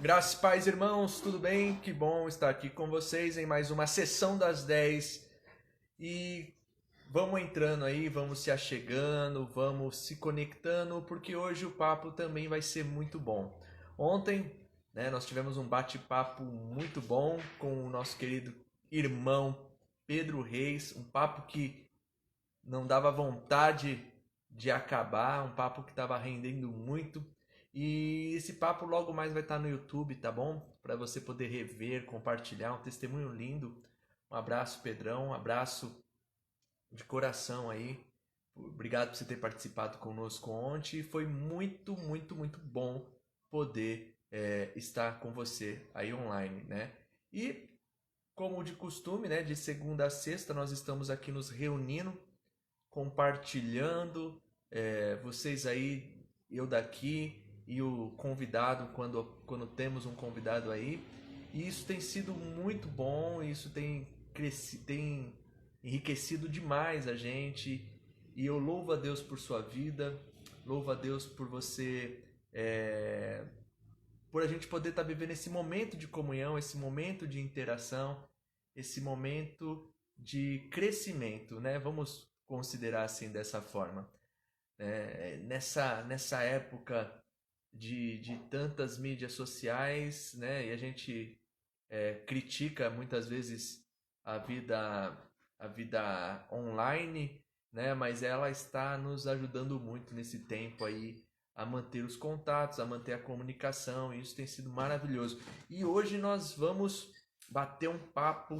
Graças e paz, irmãos, tudo bem? Que bom estar aqui com vocês em mais uma sessão das 10. E vamos entrando aí, vamos se achegando, vamos se conectando, porque hoje o papo também vai ser muito bom. Ontem, nós tivemos um bate-papo muito bom com o nosso querido irmão Pedro Reis, um papo que não dava vontade de acabar, um papo que estava rendendo muito. E esse papo logo mais vai estar no YouTube, tá bom? Para você poder rever, compartilhar, um testemunho lindo. Um abraço, Pedrão, um abraço de coração aí. Obrigado por você ter participado conosco ontem. Foi muito, muito, muito bom poder estar com você aí online, né? E como de costume, né? De segunda a sexta nós estamos aqui nos reunindo, compartilhando, vocês aí, eu daqui e o convidado quando temos um convidado aí. E isso tem sido muito bom, isso tem enriquecido demais a gente. E eu louvo a Deus por sua vida, louvo a Deus por você, por a gente poder estar vivendo esse momento de comunhão, esse momento de interação, esse momento de crescimento, né? Vamos considerar assim dessa forma. Nessa época de tantas mídias sociais, né? E a gente critica muitas vezes a vida, a vida online, né? Mas ela está nos ajudando muito nesse tempo aí a manter os contatos, a manter a comunicação, e isso tem sido maravilhoso. E hoje nós vamos bater um papo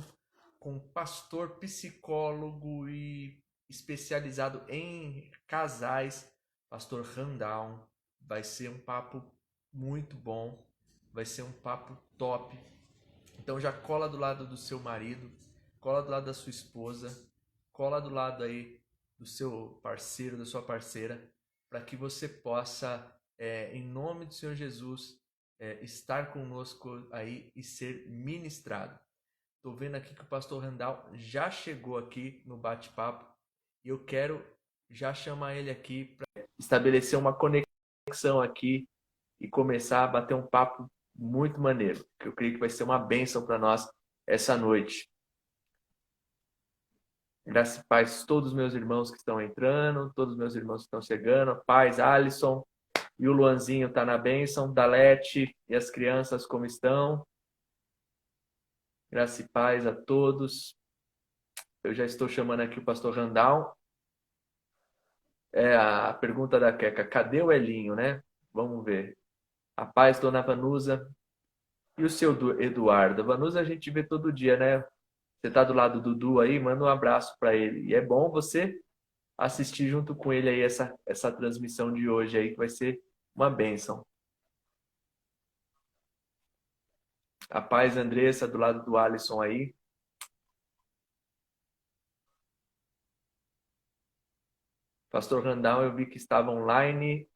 com um pastor psicólogo e especializado em casais, pastor Randall. Vai ser um papo muito bom, vai ser um papo top. Então já cola do lado do seu marido, cola do lado da sua esposa, cola do lado aí do seu parceiro, da sua parceira, para que você possa, em nome do Senhor Jesus, estar conosco aí e ser ministrado. Estou vendo aqui que o pastor Randall já chegou aqui no bate-papo e eu quero já chamar ele aqui para estabelecer uma conexão aqui e começar a bater um papo muito maneiro, que eu creio que vai ser uma bênção para nós essa noite. Graças e paz a todos os meus irmãos que estão entrando, todos os meus irmãos que estão chegando, paz, Alisson, e o Luanzinho está na bênção, Dalete e as crianças como estão? Graças e paz a todos. Eu já estou chamando aqui o pastor Randall. A pergunta da Queca, cadê o Elinho, né? Vamos ver. A paz, dona Vanusa. E o seu Eduardo? A Vanusa a gente vê todo dia, né? Você tá do lado do Dudu aí, manda um abraço para ele. E é bom você assistir junto com ele aí essa transmissão de hoje aí, que vai ser uma bênção. A paz, Andressa, do lado do Alisson aí. Pastor Randall, eu vi que estava online.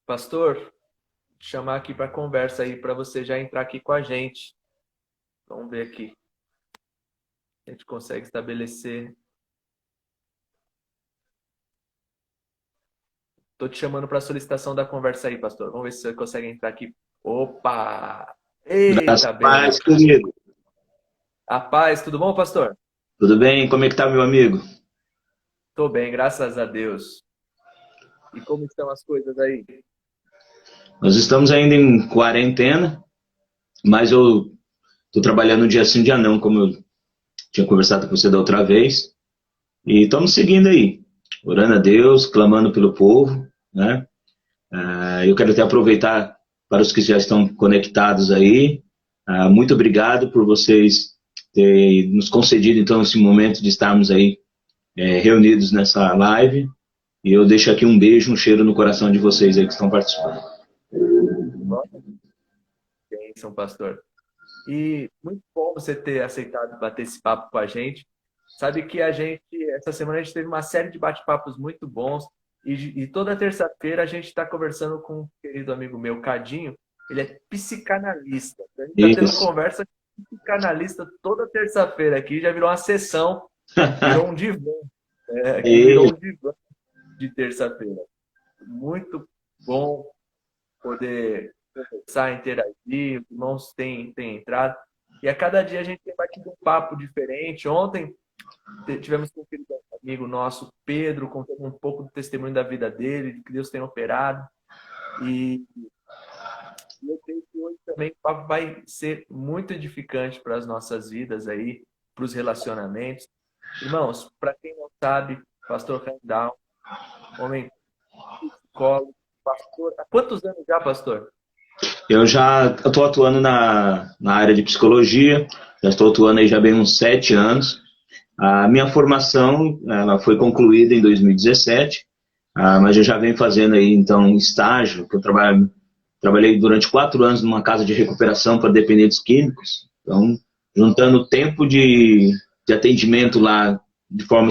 Pastor, chamar aqui para conversa aí, para você já entrar aqui com a gente. Vamos ver aqui. A gente consegue estabelecer. Tô te chamando para a solicitação da conversa aí, pastor. Vamos ver se você consegue entrar aqui. Opa! Graças Eita, a paz, benção. querido. A paz, tudo bom, pastor? Tudo bem? Como é que tá, meu amigo? Tô bem, graças a Deus. E como estão as coisas aí? Nós estamos ainda em quarentena, mas eu estou trabalhando dia sim, dia não, como eu tinha conversado com você da outra vez. E estamos seguindo aí, orando a Deus, clamando pelo povo, né? Eu quero até aproveitar para os que já estão conectados aí. Muito obrigado por vocês terem nos concedido, então, esse momento de estarmos aí reunidos nessa live. E eu deixo aqui um beijo, um cheiro no coração de vocês aí que estão participando. Benção, pastor. E muito bom você ter aceitado bater esse papo com a gente. Sabe que essa semana a gente teve uma série de bate-papos muito bons. E toda terça-feira a gente está conversando com um querido amigo meu, Cadinho. Ele é psicanalista. A gente está tendo Isso. conversa com psicanalista toda terça-feira aqui. Já virou uma sessão, virou um divã. Aqui virou E um divã de terça-feira. Muito bom poder. conversar, interagir, os irmãos têm entrado. E a cada dia a gente tem batido um papo diferente. Ontem tivemos com um querido amigo nosso, Pedro, contando um pouco do testemunho da vida dele, de que Deus tem operado. E eu creio que hoje também o papo vai ser muito edificante para as nossas vidas aí, para os relacionamentos. Irmãos, para quem não sabe, pastor Randall, homem psicólogo, pastor. Há quantos anos já, pastor? Eu já estou atuando na área de psicologia, já estou atuando aí já bem uns 7 anos. A minha formação ela foi concluída em 2017, mas eu já venho fazendo aí então um estágio, que eu trabalhei durante 4 anos numa casa de recuperação para dependentes químicos, então juntando o tempo de atendimento lá de forma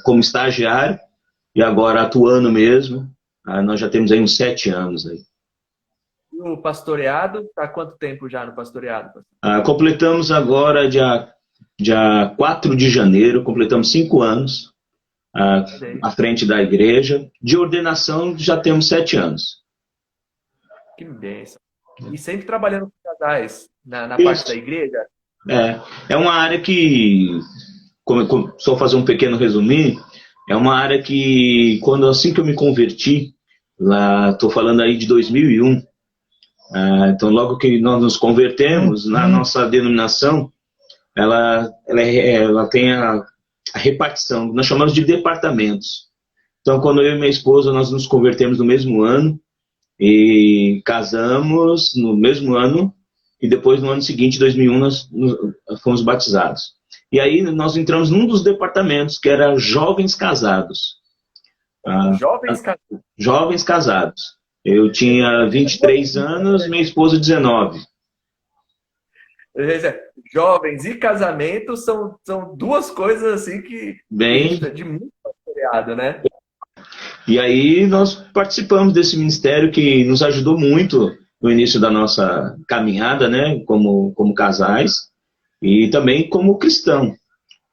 como estagiário e agora atuando mesmo, nós já temos aí uns 7 anos aí. E o pastoreado, está há quanto tempo já no pastoreado? Completamos agora, dia 4 de janeiro, completamos 5 anos à frente da igreja. De ordenação, já temos 7 anos. Que bênção. E sempre trabalhando com casais na parte da igreja? É uma área que, só fazer um pequeno resuminho, é uma área que, assim que eu me converti, lá estou falando aí de 2001, então logo que nós nos convertemos, na nossa denominação, ela tem a repartição, nós chamamos de departamentos. Então, quando eu e minha esposa, nós nos convertemos no mesmo ano, e casamos no mesmo ano, e depois no ano seguinte, 2001, nós fomos batizados. E aí nós entramos num dos departamentos, que era Jovens Casados. Jovens Casados. Eu tinha 23 anos, minha esposa 19. Jovens e casamento são duas coisas assim que de muito pastoreado, né? E aí nós participamos desse ministério que nos ajudou muito no início da nossa caminhada, né, como casais e também como cristão.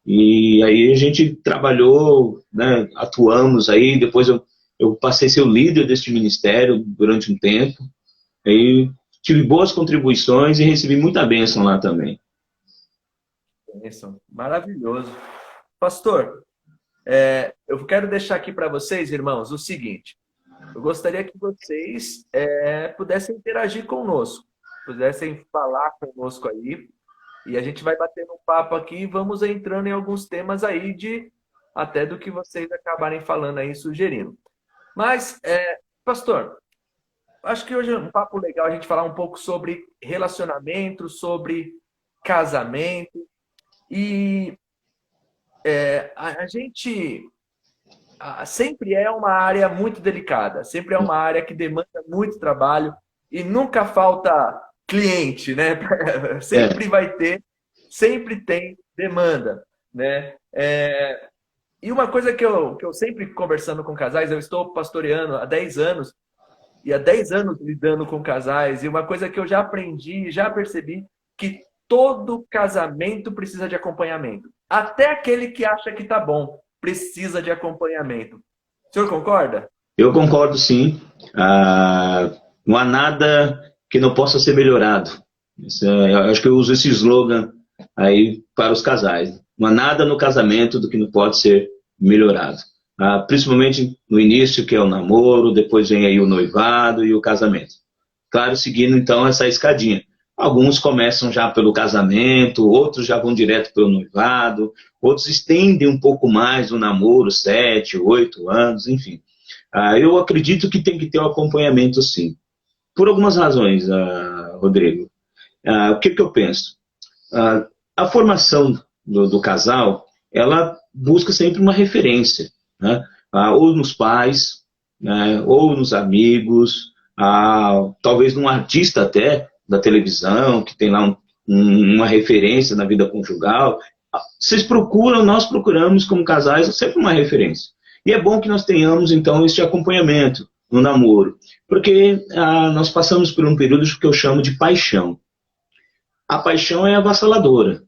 E aí a gente trabalhou, né, atuamos aí, depois eu passei a ser o líder deste ministério durante um tempo, aí tive boas contribuições e recebi muita bênção lá também. Bênção, maravilhoso. Pastor, eu quero deixar aqui para vocês, irmãos, o seguinte. Eu gostaria que vocês pudessem interagir conosco, pudessem falar conosco aí, e a gente vai batendo um papo aqui e vamos entrando em alguns temas aí até do que vocês acabarem falando aí, sugerindo. Mas, pastor, acho que hoje é um papo legal a gente falar um pouco sobre relacionamento, sobre casamento. E a gente sempre é uma área muito delicada, sempre é uma área que demanda muito trabalho e nunca falta cliente, né? Sempre vai ter, sempre tem demanda, né? E uma coisa que eu sempre conversando com casais, eu estou pastoreando há 10 anos, e há 10 anos lidando com casais, e uma coisa que eu já aprendi, já percebi, que todo casamento precisa de acompanhamento. Até aquele que acha que tá bom precisa de acompanhamento. O senhor concorda? Eu concordo, sim. Não há nada que não possa ser melhorado. Eu acho que eu uso esse slogan aí para os casais. Não há nada no casamento do que não pode ser melhorado. Principalmente no início, que é o namoro, depois vem aí o noivado e o casamento. Claro, seguindo então essa escadinha. Alguns começam já pelo casamento, outros já vão direto pelo noivado, outros estendem um pouco mais o namoro, 7, 8 anos, enfim. Eu acredito que tem que ter um acompanhamento, sim. Por algumas razões, Rodrigo. O que eu penso? A formação do casal, ela busca sempre uma referência, né? Ou nos pais, né? Ou nos amigos, talvez num artista até, da televisão, que tem lá uma referência na vida conjugal. Vocês procuram, nós procuramos como casais sempre uma referência. E é bom que nós tenhamos, então, esse acompanhamento no namoro. Porque nós passamos por um período que eu chamo de paixão. A paixão é avassaladora.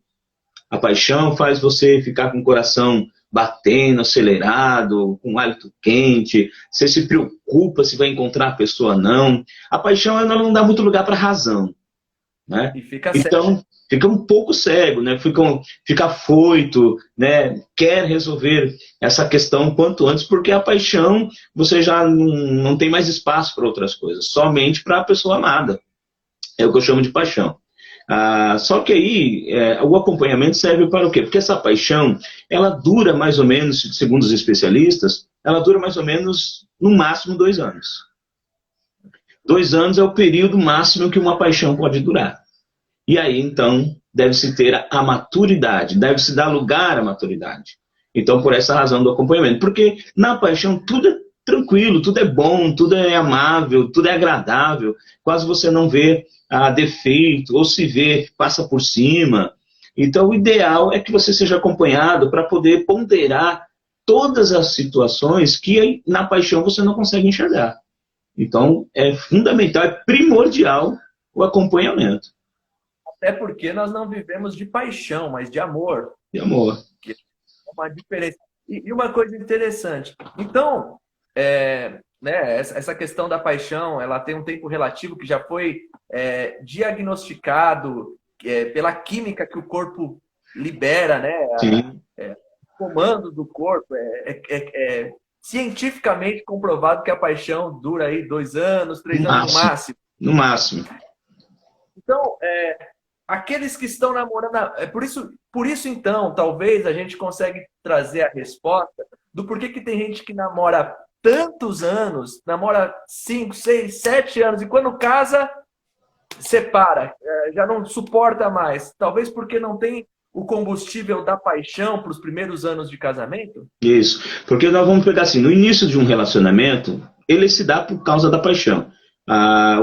A paixão faz você ficar com o coração batendo, acelerado, com hálito quente, você se preocupa se vai encontrar a pessoa ou não. A paixão ela não dá muito lugar para a razão, né? E fica Então, fica um pouco cego, né? Fica afoito, né? Quer resolver essa questão quanto antes, porque a paixão você já não tem mais espaço para outras coisas, somente para a pessoa amada. É o que eu chamo de paixão. Só que aí o acompanhamento serve para o quê? Porque essa paixão, ela dura mais ou menos, segundo os especialistas, ela dura mais ou menos, no máximo, 2 anos. 2 anos é o período máximo que uma paixão pode durar. E aí, então, deve-se ter a maturidade, deve-se dar lugar à maturidade. Então, por essa razão do acompanhamento. Porque na paixão tudo é tranquilo, tudo é bom, tudo é amável, tudo é agradável. Quase você não vê defeito, ou se vê, passa por cima. Então, o ideal é que você seja acompanhado para poder ponderar todas as situações que na paixão você não consegue enxergar. Então, é fundamental, é primordial o acompanhamento. Até porque nós não vivemos de paixão, mas de amor. De amor. Que é uma diferença. E uma coisa interessante. Então, né, essa questão da paixão, ela tem um tempo relativo que já foi diagnosticado pela química que o corpo libera, né? O comando do corpo. Cientificamente comprovado que a paixão dura aí 2 anos, 3 anos no máximo. No máximo. Então, aqueles que estão namorando... Por isso, então, talvez a gente consegue trazer a resposta do porquê que tem gente que namora tantos anos, namora 5, 6, 7 anos, e quando casa, separa, já não suporta mais. Talvez porque não tem o combustível da paixão para os primeiros anos de casamento? Isso, porque nós vamos pegar assim, no início de um relacionamento, ele se dá por causa da paixão.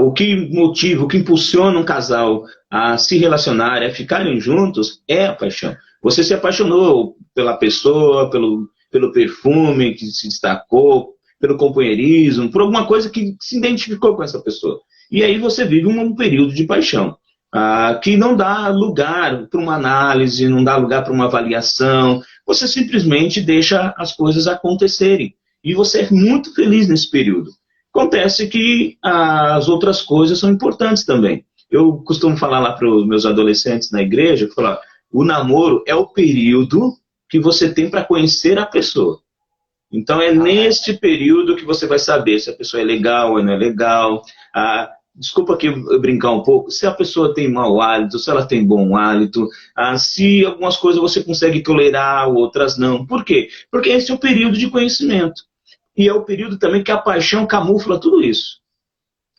O que motiva, o que impulsiona um casal a se relacionar, a ficarem juntos, é a paixão. Você se apaixonou pela pessoa, pelo perfume que se destacou, pelo companheirismo, por alguma coisa que se identificou com essa pessoa. E aí você vive um período de paixão, que não dá lugar para uma análise, não dá lugar para uma avaliação. Você simplesmente deixa as coisas acontecerem. E você é muito feliz nesse período. Acontece que as outras coisas são importantes também. Eu costumo falar lá para os meus adolescentes na igreja, falar, o namoro é o período que você tem para conhecer a pessoa. Então é neste período que você vai saber se a pessoa é legal ou não é legal. Desculpa aqui eu brincar um pouco, se a pessoa tem mau hálito, se ela tem bom hálito, se algumas coisas você consegue tolerar, outras não. Por quê? Porque esse é o período de conhecimento. E é o período também que a paixão camufla tudo isso.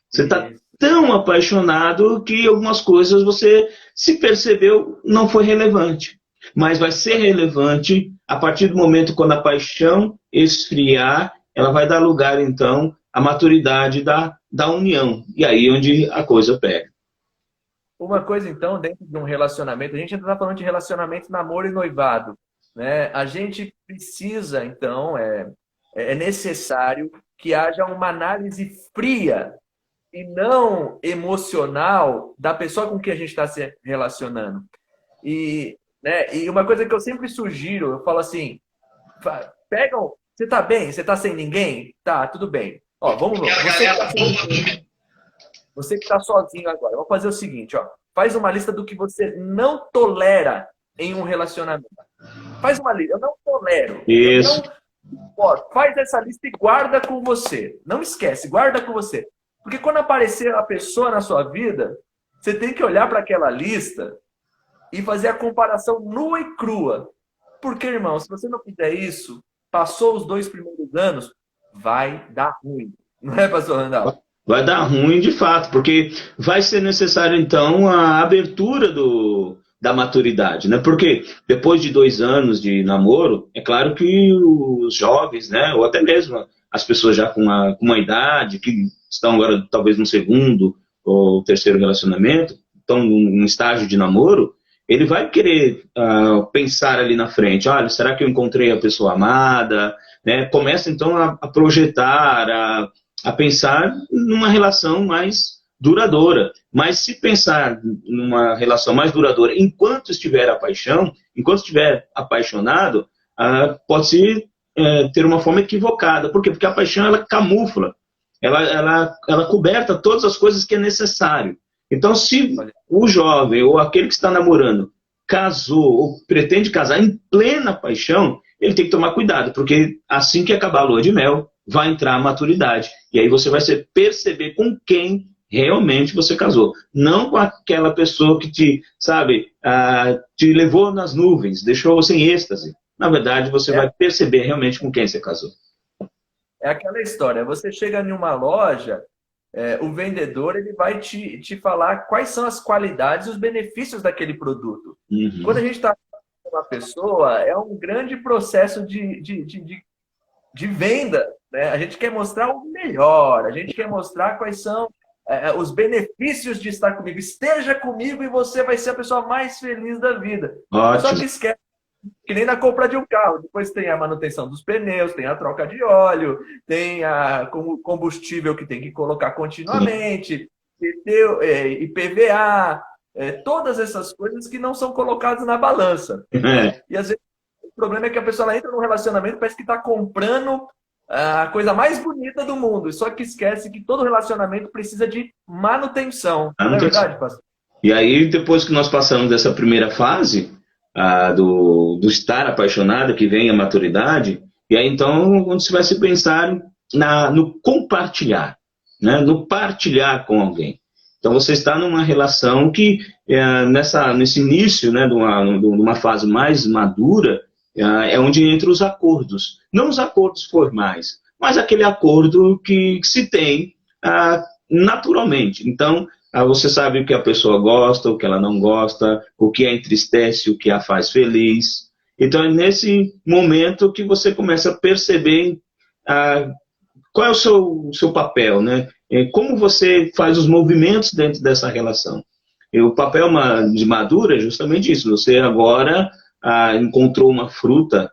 Você está tão apaixonado que algumas coisas você se percebeu não foi relevante. Mas vai ser relevante a partir do momento quando a paixão esfriar, ela vai dar lugar então à maturidade da união. E aí é onde a coisa pega. Uma coisa então, dentro de um relacionamento, a gente ainda está falando de relacionamento, namoro e noivado, né? A gente precisa então... É necessário que haja uma análise fria e não emocional da pessoa com quem a gente está se relacionando. E uma coisa que eu sempre sugiro, eu falo assim, você tá bem? Você tá sem ninguém? Tá, tudo bem. Ó, vamos lá. Você que tá sozinho agora, vamos fazer o seguinte, ó. Faz uma lista do que você não tolera em um relacionamento. Faz uma lista, eu não tolero. Isso. Faz essa lista e guarda com você. Não esquece, guarda com você. Porque quando aparecer a pessoa na sua vida, você tem que olhar para aquela lista e fazer a comparação nua e crua. Porque, irmão, se você não fizer isso, passou os 2 primeiros anos, vai dar ruim. Não é, pastor Randall? Vai dar ruim de fato, porque vai ser necessário, então, a abertura da maturidade, né? Porque depois de 2 anos de namoro, é claro que os jovens, né, ou até mesmo as pessoas já com uma idade, que estão agora talvez no 2º ou 3º relacionamento, estão num estágio de namoro, ele vai querer pensar ali na frente, olha, será que eu encontrei a pessoa amada? Né? Começa então a projetar, a pensar numa relação mais duradoura. Mas se pensar numa relação mais duradoura enquanto estiver a paixão, enquanto estiver apaixonado, pode-se ter uma forma equivocada. Por quê? Porque a paixão, ela camufla, ela coberta todas as coisas que é necessário. Então, se o jovem ou aquele que está namorando casou ou pretende casar em plena paixão, ele tem que tomar cuidado, porque assim que acabar a lua de mel, vai entrar a maturidade. E aí você vai perceber com quem realmente você casou. Não com aquela pessoa que te levou nas nuvens, deixou você em êxtase. Na verdade, você vai perceber realmente com quem você casou. É aquela história, você chega em uma loja, o vendedor ele vai te falar quais são as qualidades e os benefícios daquele produto. Uhum. Quando a gente está com uma pessoa, é um grande processo de venda. Né? A gente quer mostrar o melhor, a gente quer mostrar quais são os benefícios de estar comigo. Esteja comigo e você vai ser a pessoa mais feliz da vida. Ótimo. Só que esquece. Que nem na compra de um carro. Depois tem a manutenção dos pneus, tem a troca de óleo, tem o combustível que tem que colocar continuamente, IPVA, todas essas coisas que não são colocadas na balança. E às vezes o problema é que a pessoa entra num relacionamento e parece que está comprando a coisa mais bonita do mundo, só que esquece que todo relacionamento precisa de manutenção. Não é verdade, pastor? E aí, depois que nós passamos dessa primeira fase, do estar apaixonado, que vem a maturidade, e aí então quando você vai se pensar no compartilhar, né? No partilhar com alguém. Então você está numa relação que nesse início, né, de uma fase mais madura, é onde entram os acordos. Não os acordos formais, mas aquele acordo que se tem naturalmente. Então, você sabe o que a pessoa gosta, o que ela não gosta, o que a entristece, o que a faz feliz. Então é nesse momento que você começa a perceber qual é o seu papel, né? Como você faz os movimentos dentro dessa relação. E o papel de madura é justamente isso. Você agora encontrou uma fruta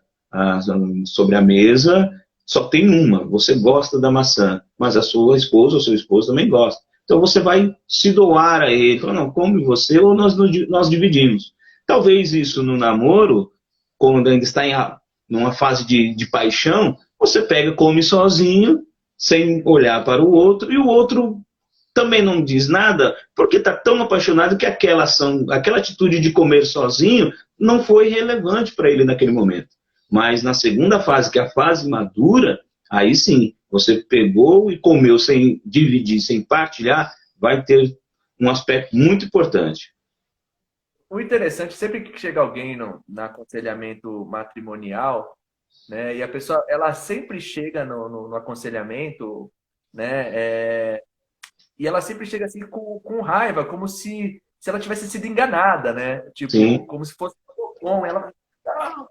sobre a mesa, só tem uma. Você gosta da maçã, mas a sua esposa ou seu esposo também gosta. Então você vai se doar a ele, falar, não, come você ou nós dividimos. Talvez isso no namoro, quando ainda está numa fase de paixão, você pega, come sozinho, sem olhar para o outro, e o outro também não diz nada, porque está tão apaixonado que aquela atitude de comer sozinho não foi relevante para ele naquele momento. Mas na segunda fase, que é a fase madura, aí sim, você pegou e comeu sem dividir, sem partilhar, vai ter um aspecto muito importante. O interessante, sempre que chega alguém no aconselhamento matrimonial, né, e a pessoa, ela sempre chega no aconselhamento, né, e ela sempre chega assim com raiva, como se ela tivesse sido enganada, né? Tipo, sim, como se fosse bom. Ela,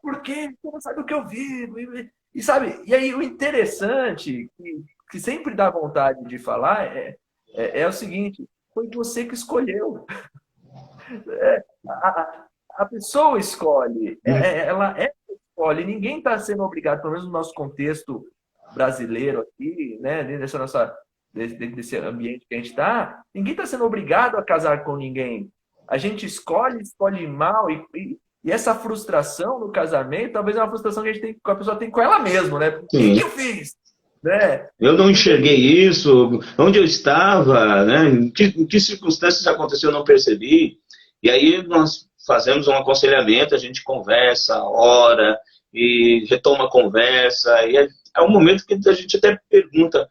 por quê? Você não sabe o que eu vivo. E sabe, e aí o interessante, que sempre dá vontade de falar, é o seguinte, foi você que escolheu. A pessoa escolhe, ela escolhe, ninguém está sendo obrigado, pelo menos no nosso contexto brasileiro aqui, né, dentro desse ambiente que a gente está, ninguém está sendo obrigado a casar com ninguém. A gente escolhe mal, e essa frustração no casamento, talvez é uma frustração que a pessoa tem com ela mesma, né? O que eu fiz? Né? Eu não enxerguei isso, onde eu estava, né? Em que circunstâncias aconteceu, eu não percebi. E aí nós fazemos um aconselhamento, a gente conversa, ora, e retoma a conversa, e é um momento que a gente até pergunta,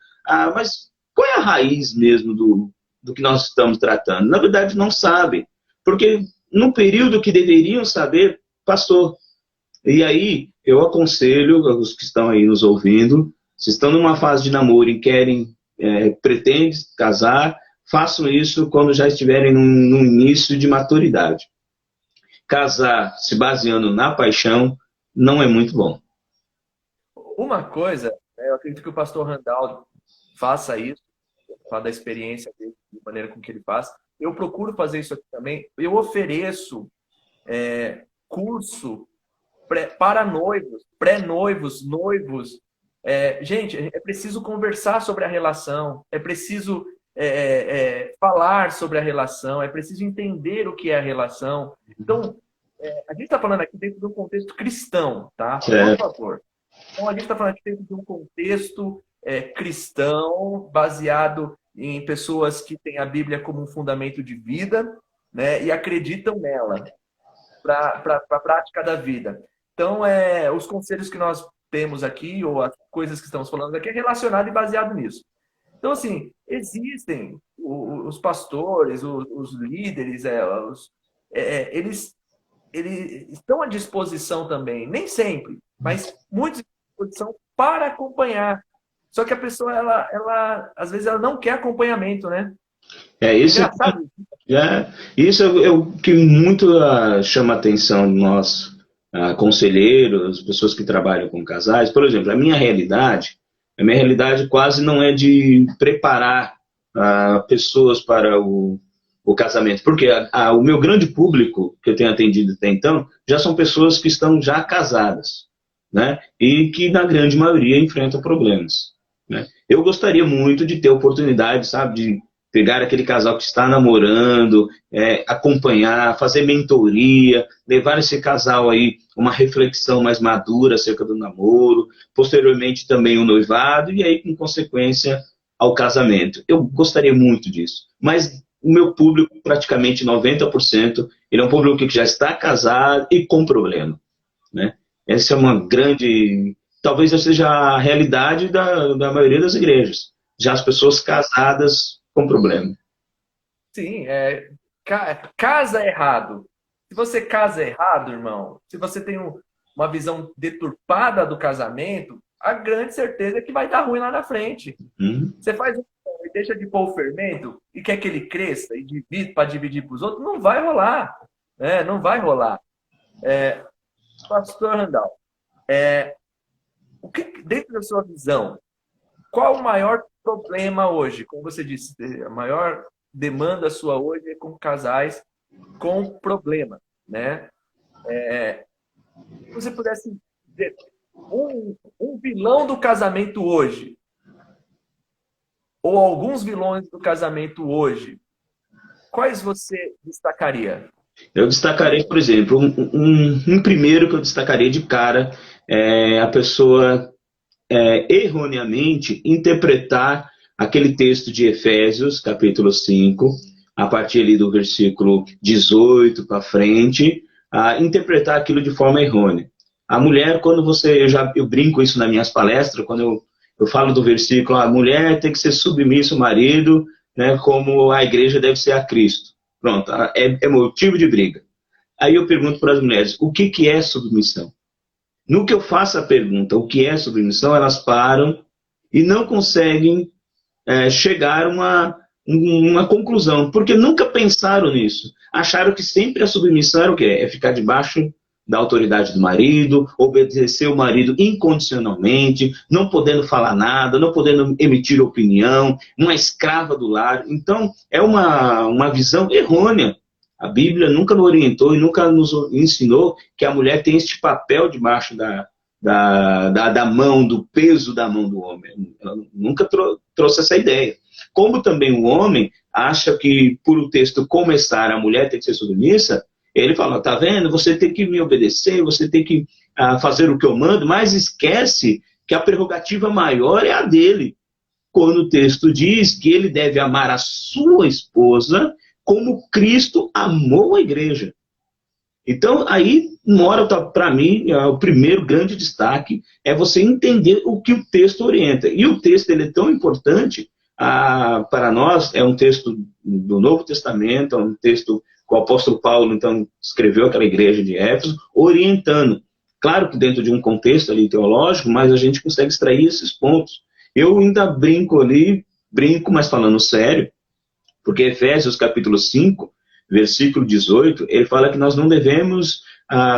mas qual é a raiz mesmo do que nós estamos tratando? Na verdade, não sabe, porque no período que deveriam saber, passou. E aí, eu aconselho os que estão aí nos ouvindo, se estão numa fase de namoro e pretendem casar, façam isso quando já estiverem no início de maturidade. Casar se baseando na paixão não é muito bom. Uma coisa, eu acredito que o pastor Randall faça isso, falar da experiência dele, de maneira com que ele faz. Eu procuro fazer isso aqui também. Eu ofereço curso para noivos, pré-noivos, noivos. Gente, é preciso conversar sobre a relação, é preciso falar sobre a relação, é preciso entender o que é a relação. Então, a gente está falando aqui dentro de um contexto cristão, tá? Por Certo. favor. Então, a gente está falando aqui dentro de um contexto cristão, baseado em pessoas que têm a Bíblia como um fundamento de vida, né? E acreditam nela para a prática da vida. Então, os conselhos que nós temos aqui, ou as coisas que estamos falando aqui, é relacionado e baseado nisso. Então, assim, existem os pastores, os líderes, eles estão à disposição também, nem sempre, mas muitos à disposição para acompanhar. Só que a pessoa, às vezes, ela não quer acompanhamento, né? É isso. Engraçado. Isso é o que muito chama a atenção de nós, conselheiros, pessoas que trabalham com casais. Por exemplo, a minha realidade quase não é de preparar pessoas para o casamento, porque o meu grande público que eu tenho atendido até então já são pessoas que estão já casadas, né? E que na grande maioria enfrentam problemas, né? Eu gostaria muito de ter oportunidade, sabe, de pegar aquele casal que está namorando, acompanhar, fazer mentoria, levar esse casal aí uma reflexão mais madura acerca do namoro, posteriormente também o noivado e aí, com consequência, ao casamento. Eu gostaria muito disso, mas o meu público, praticamente 90%, ele é um público que já está casado e com problema, né? Essa é uma grande... Talvez essa seja a realidade da maioria das igrejas. Já as pessoas casadas com problema. Sim, casa errado. Se você casa errado, irmão, se você tem uma visão deturpada do casamento, a grande certeza é que vai dar ruim lá na frente. Você faz um pão e deixa de pôr o fermento e quer que ele cresça e divide para dividir para os outros, não vai rolar. Não vai rolar. Pastor Randall, dentro da sua visão, qual o maior problema hoje? Como você disse, a maior demanda sua hoje é com casais com problema, né? Se você pudesse dizer um vilão do casamento hoje, ou alguns vilões do casamento hoje, quais você destacaria? Eu destacarei, por exemplo, um primeiro que eu destacaria de cara é a pessoa erroneamente interpretar aquele texto de Efésios, capítulo 5, a partir ali do versículo 18 para frente, interpretar aquilo de forma errônea. A mulher, quando eu brinco isso nas minhas palestras, quando eu falo do versículo, a mulher tem que ser submissa ao marido, né, como a igreja deve ser a Cristo. Pronto, é motivo de briga. Aí eu pergunto para as mulheres, o que é submissão? No que eu faço a pergunta, o que é submissão, elas param e não conseguem chegar a uma conclusão, porque nunca pensaram nisso. Acharam que sempre a submissão era o quê? É ficar debaixo da autoridade do marido, obedecer o marido incondicionalmente, não podendo falar nada, não podendo emitir opinião, uma escrava do lar. Então, é uma visão errônea. A Bíblia nunca nos orientou e nunca nos ensinou que a mulher tem este papel debaixo da mão, do peso da mão do homem. Ela nunca trouxe essa ideia. Como também o homem acha que, por o texto começar, a mulher tem que ser submissa, ele fala, tá vendo, você tem que me obedecer, você tem que fazer o que eu mando, mas esquece que a prerrogativa maior é a dele. Quando o texto diz que ele deve amar a sua esposa como Cristo amou a igreja. Então, aí mora, para mim, o primeiro grande destaque é você entender o que o texto orienta. E o texto ele é tão importante para nós, é um texto do Novo Testamento, é um texto que o apóstolo Paulo, então, escreveu aquela igreja de Éfeso, orientando. Claro que dentro de um contexto ali teológico, mas a gente consegue extrair esses pontos. Eu ainda brinco, mas falando sério, porque Efésios capítulo 5, versículo 18, ele fala que nós não devemos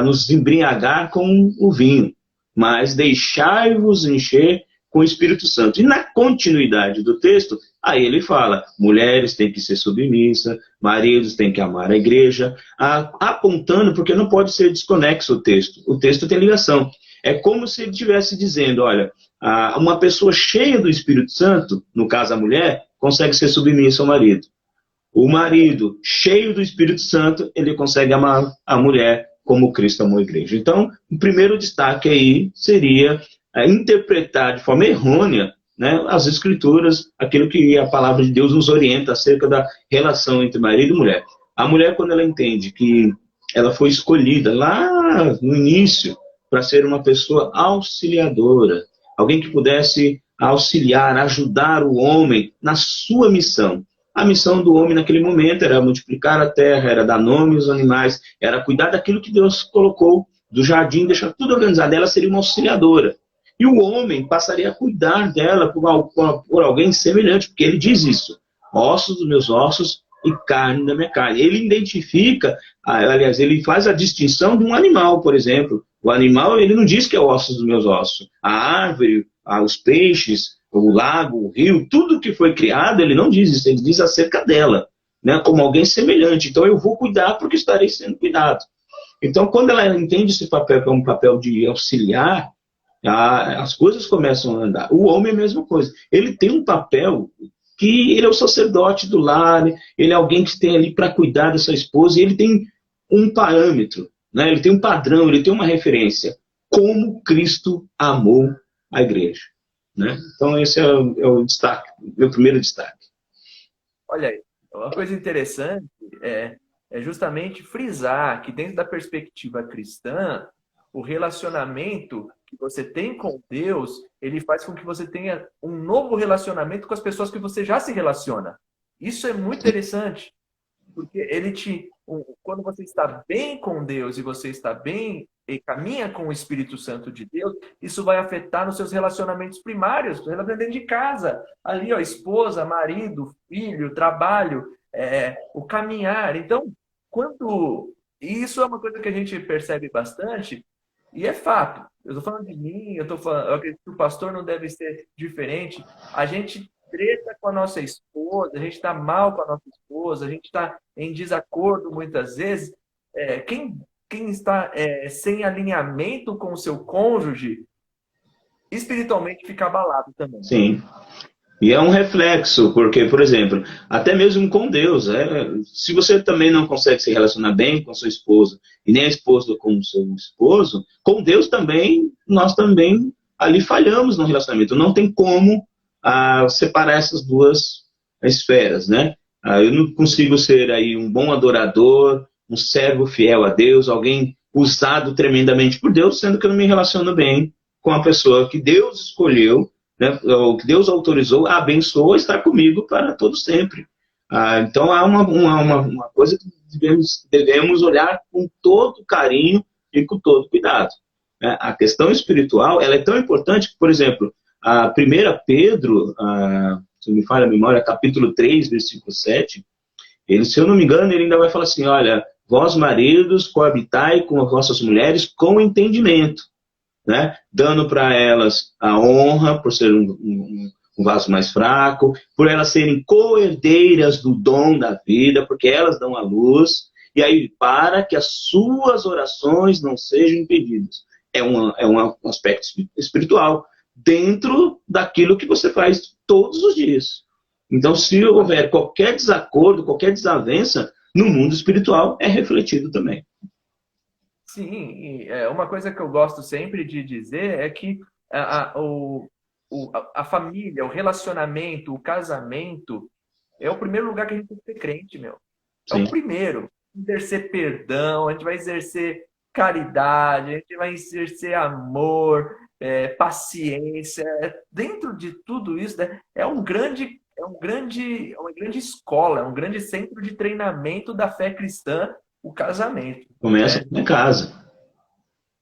nos embriagar com o vinho, mas deixai-vos encher com o Espírito Santo. E na continuidade do texto, aí ele fala, mulheres têm que ser submissas, maridos têm que amar a igreja, apontando, porque não pode ser desconexo o texto tem ligação. É como se ele estivesse dizendo, olha, uma pessoa cheia do Espírito Santo, no caso a mulher, consegue ser submissa ao marido. O marido cheio do Espírito Santo, ele consegue amar a mulher como Cristo amou a igreja. Então, o primeiro destaque aí seria interpretar de forma errônea, né, as Escrituras, aquilo que a palavra de Deus nos orienta acerca da relação entre marido e mulher. A mulher, quando ela entende que ela foi escolhida lá no início para ser uma pessoa auxiliadora, alguém que pudesse auxiliar, ajudar o homem na sua missão. A missão do homem naquele momento era multiplicar a terra, era dar nome aos animais, era cuidar daquilo que Deus colocou do jardim, deixar tudo organizado. Ela seria uma auxiliadora. E o homem passaria a cuidar dela por alguém semelhante, porque ele diz isso: ossos dos meus ossos e carne da minha carne. Ele identifica, aliás, ele faz a distinção de um animal, por exemplo. O animal, ele não diz que é ossos dos meus ossos. A árvore, os peixes, o lago, o rio, tudo que foi criado, ele não diz isso, ele diz acerca dela, né, como alguém semelhante. Então eu vou cuidar porque estarei sendo cuidado. Então, quando ela entende esse papel como um papel de auxiliar, as coisas começam a andar. O homem é a mesma coisa. Ele tem um papel que ele é o sacerdote do lar, ele é alguém que tem ali para cuidar da sua esposa, e ele tem um parâmetro, né? Ele tem um padrão, ele tem uma referência. Como Cristo amou a igreja. Né? Então esse é o destaque, meu primeiro destaque. Olha aí, uma coisa interessante é justamente frisar que dentro da perspectiva cristã, o relacionamento que você tem com Deus, ele faz com que você tenha um novo relacionamento com as pessoas que você já se relaciona. Isso é muito interessante, porque quando você está bem com Deus e você está bem e caminha com o Espírito Santo de Deus, isso vai afetar nos seus relacionamentos primários, dentro de casa, ali, ó, esposa, marido, filho, trabalho, o caminhar. Então, isso é uma coisa que a gente percebe bastante, e é fato. Eu estou falando de mim, eu acredito que o pastor não deve ser diferente. A gente treta com a nossa esposa, a gente está mal com a nossa esposa, a gente está em desacordo muitas vezes. Quem está sem alinhamento com o seu cônjuge, espiritualmente fica abalado também. Sim. E é um reflexo, porque, por exemplo, até mesmo com Deus, se você também não consegue se relacionar bem com a sua esposa, e nem a esposa com o seu esposo, com Deus também, nós também ali falhamos no relacionamento. Não tem como separar essas duas esferas, né? Eu não consigo ser aí um bom adorador, um servo fiel a Deus, alguém usado tremendamente por Deus, sendo que eu não me relaciono bem com a pessoa que Deus escolheu, né, o que Deus autorizou, abençoou, está comigo para todo sempre. Então há uma coisa que devemos olhar com todo carinho e com todo cuidado. Né? A questão espiritual ela é tão importante que, por exemplo, a 1 Pedro, se não me falha a memória, capítulo 3, versículo 7, se eu não me engano, ele ainda vai falar assim: olha, vós maridos, coabitai com as vossas mulheres com entendimento. Né? Dando para elas a honra por ser um vaso mais fraco, por elas serem co-herdeiras do dom da vida, porque elas dão a luz, e aí para que as suas orações não sejam impedidas. É um aspecto espiritual dentro daquilo que você faz todos os dias. Então, se houver qualquer desacordo, qualquer desavença, no mundo espiritual é refletido também. Sim, uma coisa que eu gosto sempre de dizer é que a família, o relacionamento, o casamento é o primeiro lugar que a gente tem que ser crente, meu. É o primeiro. Exercer perdão, a gente vai exercer caridade, a gente vai exercer amor, paciência. Dentro de tudo isso, né, é uma grande escola, é um grande centro de treinamento da fé cristã, o casamento. Começa em casa.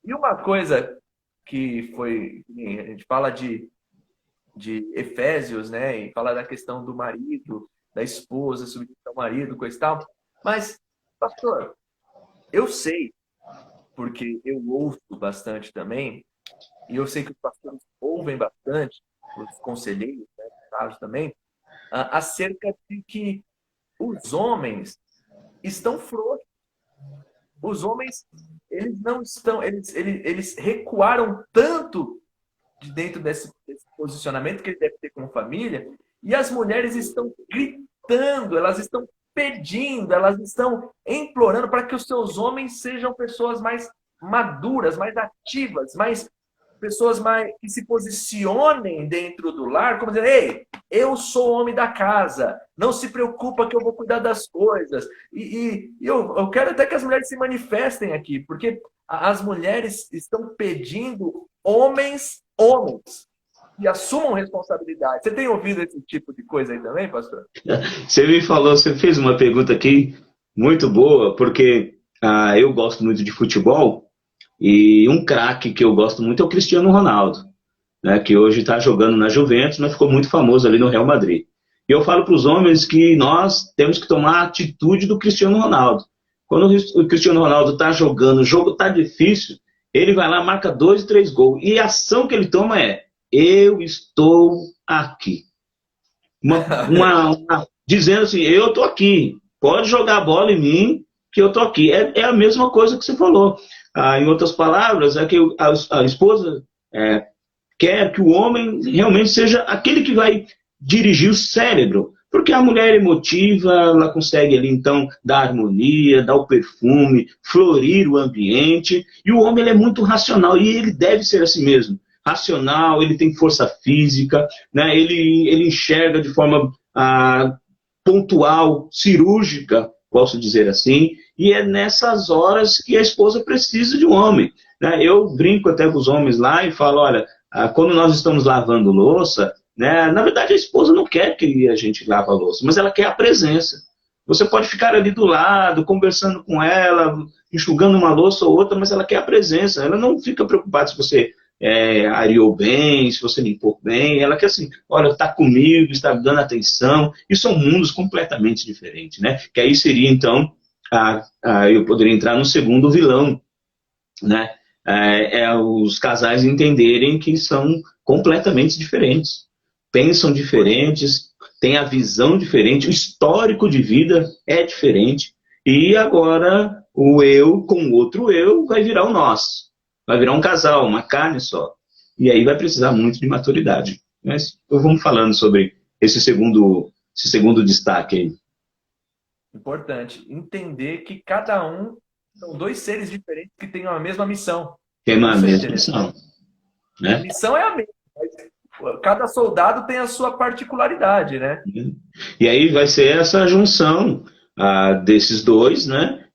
E uma coisa que a gente fala de Efésios, né? E fala da questão do marido, da esposa, submissão ao marido, coisa e tal. Mas, pastor, eu sei, porque eu ouço bastante também, e eu sei que os pastores ouvem bastante, os conselheiros, né, caso também, acerca de que os homens estão frouxos. Os homens, eles não estão, eles recuaram tanto de dentro desse posicionamento que ele deve ter como família, e as mulheres estão gritando, elas estão pedindo, elas estão implorando para que os seus homens sejam pessoas mais maduras, mais ativas, mais pessoas mais que se posicionem dentro do lar, como dizer, ei, eu sou o homem da casa, não se preocupa que eu vou cuidar das coisas. E eu quero até que as mulheres se manifestem aqui, porque as mulheres estão pedindo homens que assumam responsabilidade. Você tem ouvido esse tipo de coisa aí também, pastor? Você me falou, você fez uma pergunta aqui muito boa, porque eu gosto muito de futebol e um craque que eu gosto muito é o Cristiano Ronaldo, né, que hoje está jogando na Juventus, mas ficou muito famoso ali no Real Madrid. E eu falo para os homens que nós temos que tomar a atitude do Cristiano Ronaldo. Quando o Cristiano Ronaldo está jogando, o jogo está difícil, ele vai lá, marca 2, 3 gols. E a ação que ele toma é: eu estou aqui. Dizendo assim, eu estou aqui, pode jogar a bola em mim, que eu estou aqui. É a mesma coisa que você falou. Em outras palavras, é que a esposa quer que o homem realmente seja aquele que vai dirigir o cérebro. Porque a mulher é emotiva, ela consegue ali então dar harmonia, dar o perfume, florir o ambiente. E o homem ele é muito racional, e ele deve ser assim mesmo. Racional, ele tem força física, né? Ele enxerga de forma pontual, cirúrgica, posso dizer assim, e é nessas horas que a esposa precisa de um homem, né? Eu brinco até com os homens lá e falo, olha, quando nós estamos lavando louça, né, na verdade a esposa não quer que a gente lave a louça, mas ela quer a presença. Você pode ficar ali do lado, conversando com ela, enxugando uma louça ou outra, mas ela quer a presença. Ela não fica preocupada se você areou bem, se você limpou bem. Ela quer assim, olha, está comigo, está me dando atenção. E são mundos completamente diferentes, né? Que aí seria, então, eu poderia entrar no segundo vilão, né? Os casais entenderem que são completamente diferentes. Pensam diferentes, têm a visão diferente, o histórico de vida é diferente. E agora o eu com o outro eu vai virar o nós. Vai virar um casal, uma carne só. E aí vai precisar muito de maturidade. Mas vamos falando sobre esse segundo destaque aí. Importante. Entender que cada um são dois seres diferentes que têm a mesma missão. Tem uma mesma missão. Né? A missão é a mesma, mas cada soldado tem a sua particularidade, né? E aí vai ser essa junção desses dois, né?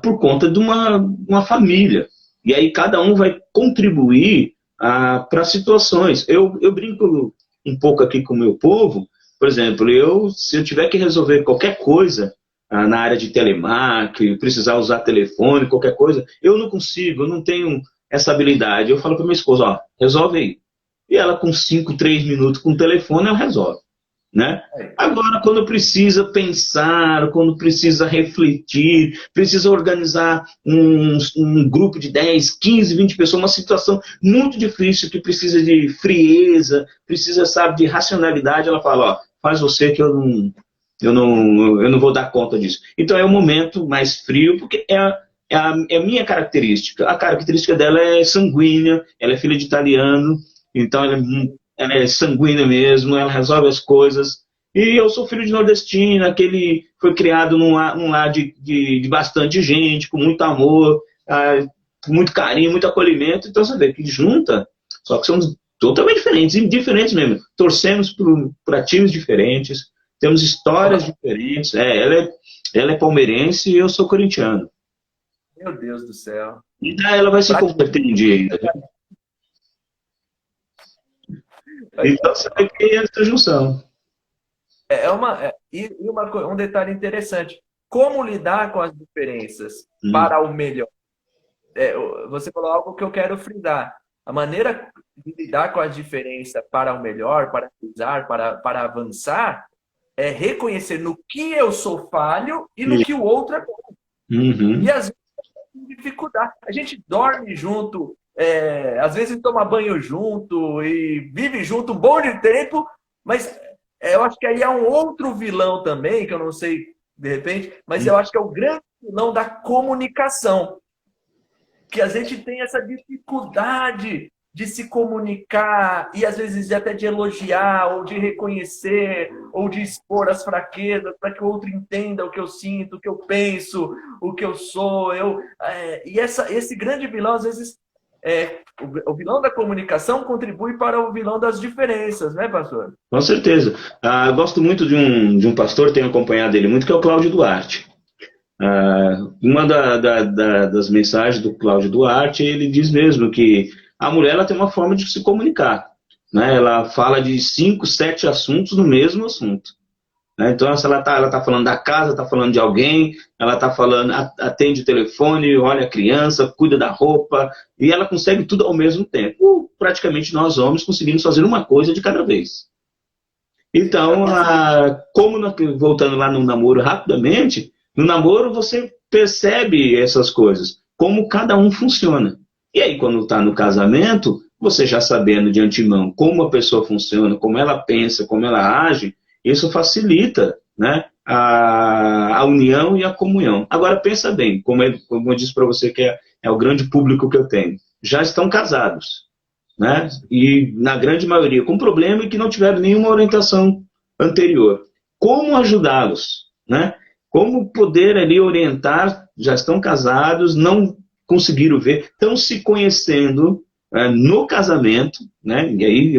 Por conta de uma família. E aí cada um vai contribuir para situações. Eu brinco um pouco aqui com o meu povo. Por exemplo, se eu tiver que resolver qualquer coisa na área de telemarketing, precisar usar telefone, qualquer coisa, eu não consigo, eu não tenho essa habilidade. Eu falo para minha esposa, ó, resolve aí. E ela com 5, 3 minutos com o telefone, ela resolve. Né? Agora, quando precisa pensar, quando precisa refletir, precisa organizar um grupo de 10, 15, 20 pessoas, uma situação muito difícil, que precisa de frieza, precisa, sabe, de racionalidade, ela fala, ó, faz você que eu não vou dar conta disso. Então é um momento mais frio, porque é a minha característica. A característica dela é sanguínea, ela é filha de italiano, então ela é sanguínea mesmo, ela resolve as coisas. E eu sou filho de nordestina, que ele foi criado num lar de bastante gente, com muito amor, muito carinho, muito acolhimento. Então você vê que junta, só que somos totalmente diferentes, e diferentes mesmo. Torcemos por times diferentes, temos histórias diferentes. Ela é palmeirense e eu sou corintiano. Meu Deus do céu. E ela vai se converter um dia ainda. Então você vai ter essa junção. Um detalhe interessante. Como lidar com as diferenças para o melhor? Você falou algo que eu quero frisar. A maneira de lidar com a diferença para o melhor, para frisar, para avançar, é reconhecer no que eu sou falho e no que o outro é bom. Uhum. E às vezes tem dificuldade. A gente dorme junto, às vezes toma banho junto e vive junto um bom de tempo, mas eu acho que aí há um outro vilão também, que eu não sei de repente, mas eu acho que é o grande vilão da comunicação. Que a gente tem essa dificuldade de se comunicar e às vezes até de elogiar ou de reconhecer ou de expor as fraquezas para que o outro entenda o que eu sinto, o que eu penso, o que eu sou. Esse grande vilão, às vezes, o vilão da comunicação contribui para o vilão das diferenças, né, pastor? Com certeza. Eu gosto muito de um pastor, tenho acompanhado ele muito, que é o Cláudio Duarte. Uma das mensagens do Cláudio Duarte, ele diz mesmo que a mulher ela tem uma forma de se comunicar, né? Ela fala de 5, 7 assuntos no mesmo assunto, né? Então, se ela tá falando da casa, está falando de alguém, ela está falando, atende o telefone, olha a criança, cuida da roupa, e ela consegue tudo ao mesmo tempo. Praticamente nós homens conseguimos fazer uma coisa de cada vez. Então, voltando lá no namoro rapidamente, no namoro você percebe essas coisas, como cada um funciona. E aí, quando está no casamento, você já sabendo de antemão como a pessoa funciona, como ela pensa, como ela age, isso facilita, né, a união e a comunhão. Agora, pensa bem, como eu disse para você que é o grande público que eu tenho, já estão casados, né, e na grande maioria com problema e que não tiveram nenhuma orientação anterior. Como ajudá-los, né? Como poder ali orientar, já estão casados, não conseguiram ver, estão se conhecendo no casamento, né? E aí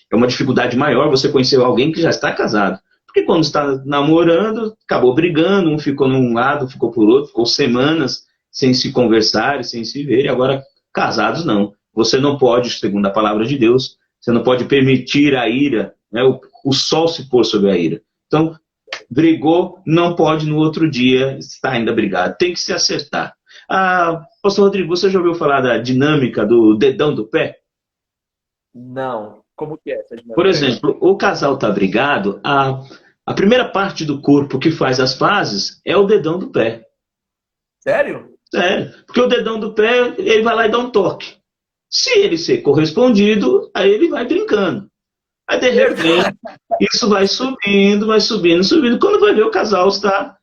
é uma dificuldade maior você conhecer alguém que já está casado. Porque quando está namorando, acabou brigando, um ficou num lado, ficou por outro, ficou semanas sem se conversar, sem se ver, e agora casados não. Você não pode, segundo a palavra de Deus, você não pode permitir a ira, né? O sol se pôr sobre a ira. Então, brigou, não pode no outro dia estar ainda brigado. Tem que se acertar. Pastor Rodrigo, você já ouviu falar da dinâmica do dedão do pé? Não. Como que é essa dinâmica? Por exemplo, o casal está brigado, a primeira parte do corpo que faz as pazes é o dedão do pé. Sério? Sério. Porque o dedão do pé, ele vai lá e dá um toque. Se ele ser correspondido, aí ele vai brincando. Aí, de repente, isso vai subindo, subindo. Quando vai ver, o casal está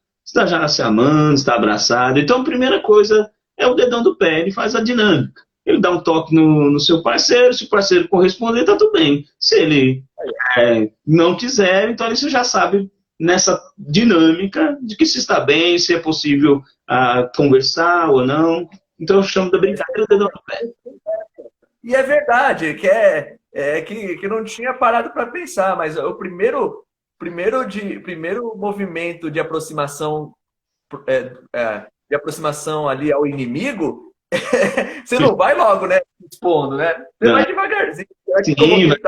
já se amando, está abraçado. Então, a primeira coisa é o dedão do pé. Ele faz a dinâmica. Ele dá um toque no seu parceiro. Se o parceiro corresponder, está tudo bem. Se ele não quiser, então ele já sabe nessa dinâmica de que se está bem, se é possível conversar ou não. Então, eu chamo da brincadeira o dedão do pé. E é verdade, que não tinha parado para pensar, mas o primeiro movimento de aproximação ali ao inimigo, você não vai logo, né, expondo, né? Você vai devagarzinho. Sim, vai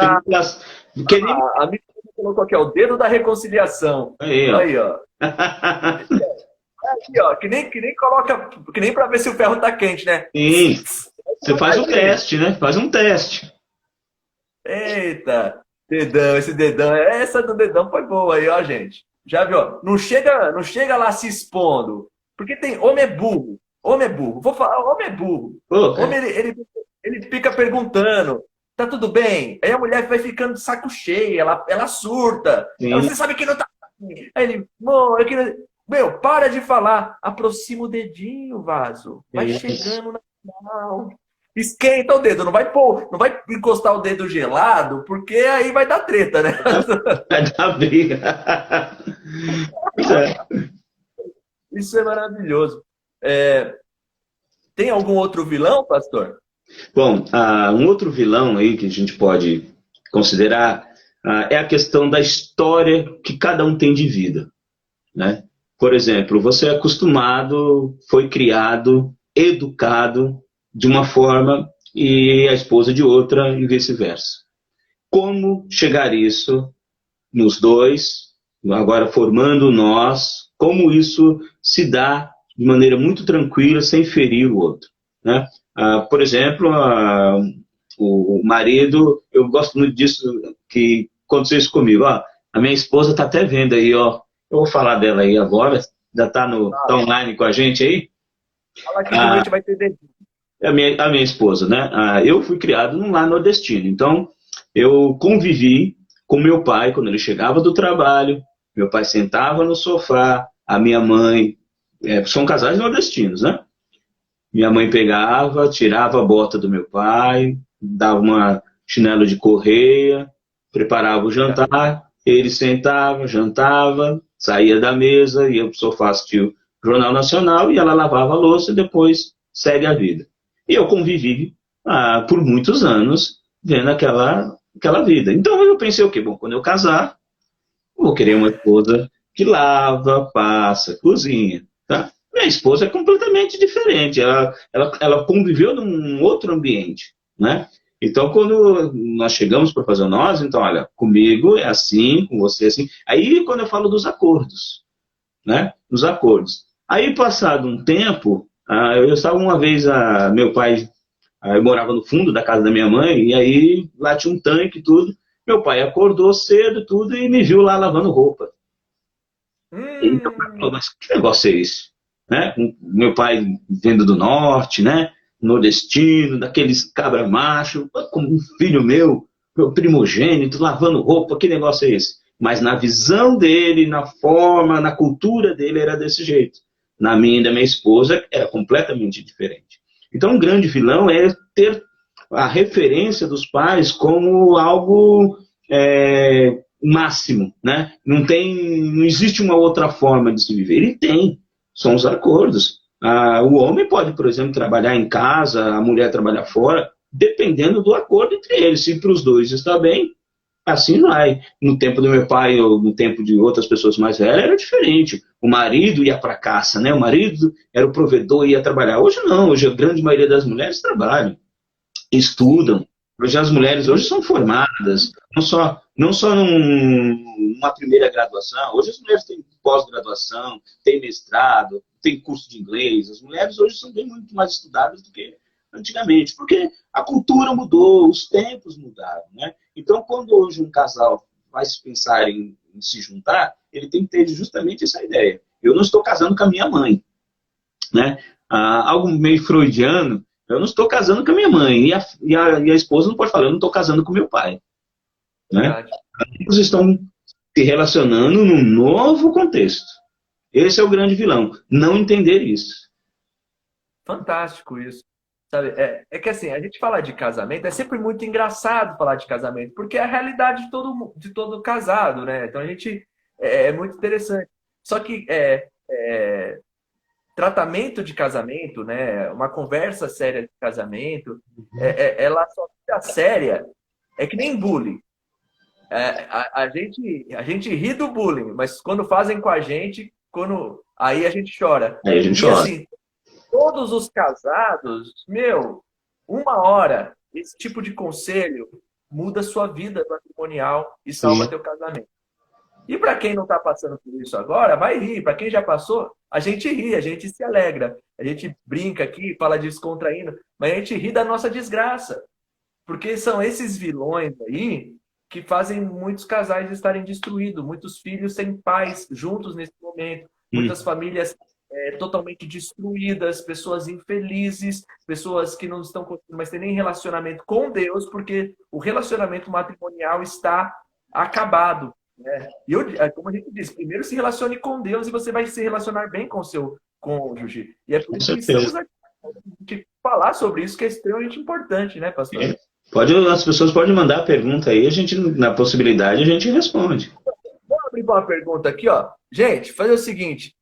a minha colocou aqui, ó, o dedo da reconciliação. Aí, ó. Aqui, ó, que nem para ver se o ferro tá quente, né? Sim. Você faz um teste, né? Faz um teste. Eita, dedão, esse dedão, essa do dedão foi boa aí, ó, gente. Já viu? Ó, não chega lá se expondo, porque tem homem é burro. Vou falar, homem é burro. Homem ele fica perguntando, tá tudo bem? Aí a mulher vai ficando de saco cheio, ela surta. Você sabe que não tá. Aí ele, meu, para de falar, aproxima o dedinho, vaso. Vai chegando na final. Esquenta o dedo, não vai encostar o dedo gelado, porque aí vai dar treta, né? Vai dar briga. Isso é maravilhoso. Tem algum outro vilão, pastor? Bom, um outro vilão aí que a gente pode considerar é a questão da história que cada um tem de vida, né? Por exemplo, você é acostumado, foi criado, educado de uma forma e a esposa de outra e vice-versa. Como chegar isso nos dois, agora formando nós, como isso se dá de maneira muito tranquila, sem ferir o outro, né? Por exemplo, o marido, eu gosto muito disso que aconteceu isso comigo. A minha esposa está até vendo aí, ó. Eu vou falar dela aí agora, já está tá online com a gente aí. Fala que a gente vai ter dedinho. A minha esposa, né? Eu fui criado num lar nordestino, então eu convivi com meu pai quando ele chegava do trabalho, meu pai sentava no sofá, a minha mãe, são casais nordestinos, né? Minha mãe pegava, tirava a bota do meu pai, dava uma chinelo de correia, preparava o jantar, ele sentava, jantava, saía da mesa, ia para o sofá assistir o Jornal Nacional e ela lavava a louça e depois segue a vida. E eu convivi por muitos anos vendo aquela vida. Então eu pensei o quê? Bom, quando eu casar, eu vou querer uma esposa que lava, passa, cozinha, tá? Minha esposa é completamente diferente. Ela conviveu num outro ambiente, né? Então, quando nós chegamos para fazer o nós, então, olha, comigo é assim, com você é assim. Aí, quando eu falo dos acordos, né? Dos acordos. Aí, passado um tempo, eu estava uma vez, meu pai, eu morava no fundo da casa da minha mãe, e aí lá tinha um tanque e tudo. Meu pai acordou cedo tudo e me viu lá lavando roupa. E meu pai falou, mas que negócio é esse? Né? Meu pai vindo do norte, né? Nordestino, daqueles cabra macho, como um filho meu primogênito, lavando roupa, que negócio é esse? Mas na visão dele, na forma, na cultura dele, era desse jeito. Na minha e da minha esposa, era completamente diferente. Então, um grande vilão é ter a referência dos pais como algo máximo, né? Não existe uma outra forma de se viver. Ele tem, são os acordos. O homem pode, por exemplo, trabalhar em casa, a mulher trabalhar fora, dependendo do acordo entre eles. Se para os dois está bem, assim vai. No tempo do meu pai ou no tempo de outras pessoas mais velhas era diferente. O marido ia para a caça, né? O marido era o provedor e ia trabalhar. Hoje não, hoje a grande maioria das mulheres trabalham, estudam. Hoje as mulheres hoje são formadas, não só numa primeira graduação. Hoje as mulheres têm pós-graduação, têm mestrado, têm curso de inglês. As mulheres hoje são bem muito mais estudadas do que antigamente, porque a cultura mudou, os tempos mudaram, né? Então, quando hoje um casal vai se pensar em se juntar, ele tem que ter justamente essa ideia. Eu não estou casando com a minha mãe, né? Algo meio freudiano. Eu não estou casando com a minha mãe. E a esposa não pode falar, eu não estou casando com meu pai. Né? Ambos estão se relacionando num novo contexto. Esse é o grande vilão. Não entender isso. Fantástico isso. Sabe? É que assim, a gente falar de casamento, é sempre muito engraçado falar de casamento, porque é a realidade de todo casado, né? Então a gente é muito interessante. Só que tratamento de casamento, né? Uma conversa séria de casamento, ela só fica séria, é que nem bullying. A gente ri do bullying, mas quando fazem com a gente, aí a gente chora. Aí a gente E chora. assim, todos os casados, uma hora, esse tipo de conselho muda sua vida matrimonial e salva teu casamento. E para quem não está passando por isso agora, vai rir. Para quem já passou, a gente ri, a gente se alegra. A gente brinca aqui, fala descontraindo, mas a gente ri da nossa desgraça. Porque são esses vilões aí que fazem muitos casais estarem destruídos, muitos filhos sem pais juntos nesse momento, muitas famílias totalmente destruídas, pessoas infelizes, pessoas que não estão conseguindo mais ter nem relacionamento com Deus, porque o relacionamento matrimonial está acabado. Né? E como a gente diz, primeiro se relacione com Deus e você vai se relacionar bem com o seu cônjuge. E é por isso que estamos aqui para falar sobre isso, que é extremamente importante, né, pastor? As pessoas podem mandar a pergunta aí, na possibilidade, a gente responde. Vou abrir uma pergunta aqui, ó. Gente, fazer o seguinte,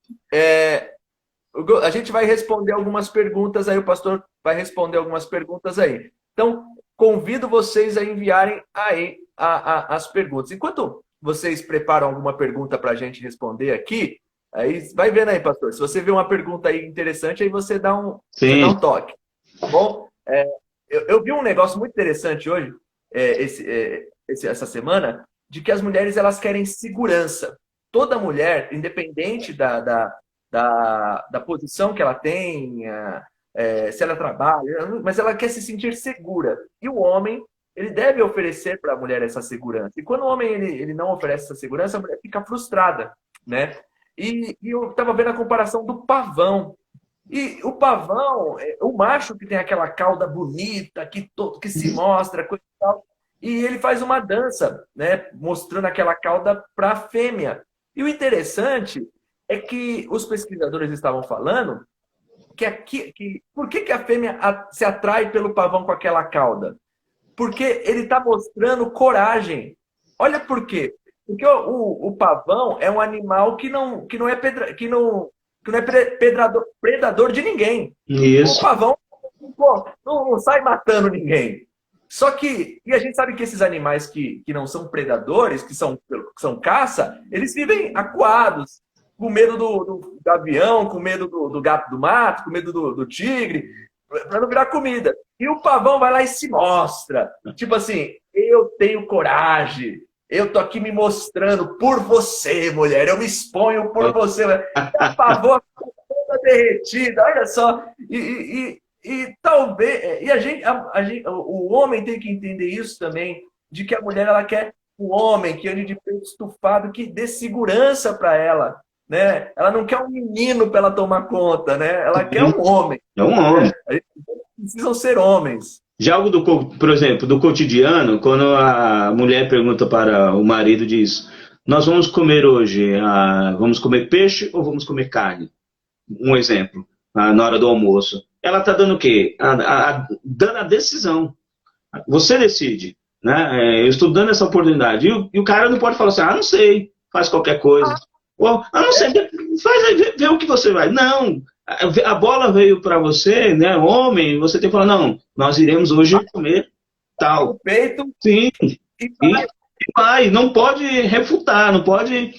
a gente vai responder algumas perguntas aí, o pastor vai responder algumas perguntas aí. Então, convido vocês a enviarem aí as perguntas. Enquanto vocês preparam alguma pergunta para a gente responder aqui, aí vai vendo aí, pastor. Se você vê uma pergunta aí interessante, aí você dá um toque. Tá bom? Eu vi um negócio muito interessante hoje, essa semana, de que as mulheres elas querem segurança. Toda mulher, independente da posição que ela tenha, se ela trabalha, mas ela quer se sentir segura. E o homem, ele deve oferecer para a mulher essa segurança. E quando o homem ele não oferece essa segurança, a mulher fica frustrada, né? E eu estava vendo a comparação do pavão. E o pavão, o macho que tem aquela cauda bonita, que se mostra, coisa e tal, e ele faz uma dança, né, mostrando aquela cauda para a fêmea. E o interessante é que os pesquisadores estavam falando por que a fêmea se atrai pelo pavão com aquela cauda? Porque ele está mostrando coragem. Olha por quê. Porque o pavão é um animal que não é, que não é predador de ninguém. O Isso. pavão pô, não sai matando ninguém. Só que, e a gente sabe que esses animais que não são predadores, que são caça, eles vivem acuados, com medo do gavião, com medo do gato do mato, com medo do tigre, para não virar comida. E o pavão vai lá e se mostra. Tipo assim, eu tenho coragem. Eu tô aqui me mostrando por você, mulher. Eu me exponho por você. A pavão toda derretida, olha só. E talvez. E o homem tem que entender isso também, de que a mulher ela quer um homem que ande de peito estufado, que dê segurança para ela. Né? Ela não quer um menino para ela tomar conta, né? Ela quer um homem. É um homem. Né? A gente precisam ser homens. Já algo por exemplo, do cotidiano, quando a mulher pergunta para o marido, diz: nós vamos comer hoje, vamos comer peixe ou vamos comer carne? Um exemplo, na hora do almoço. Ela está dando o quê? Dando a decisão. Você decide. Né? Eu estou dando essa oportunidade. E o cara não pode falar assim: não sei, faz qualquer coisa. Ou, não sei, faz aí, vê o que você vai. Não, a bola veio para você, né, homem, você tem que falar: não, nós iremos hoje comer tal. O peito. Sim, e vai. Não pode refutar, não pode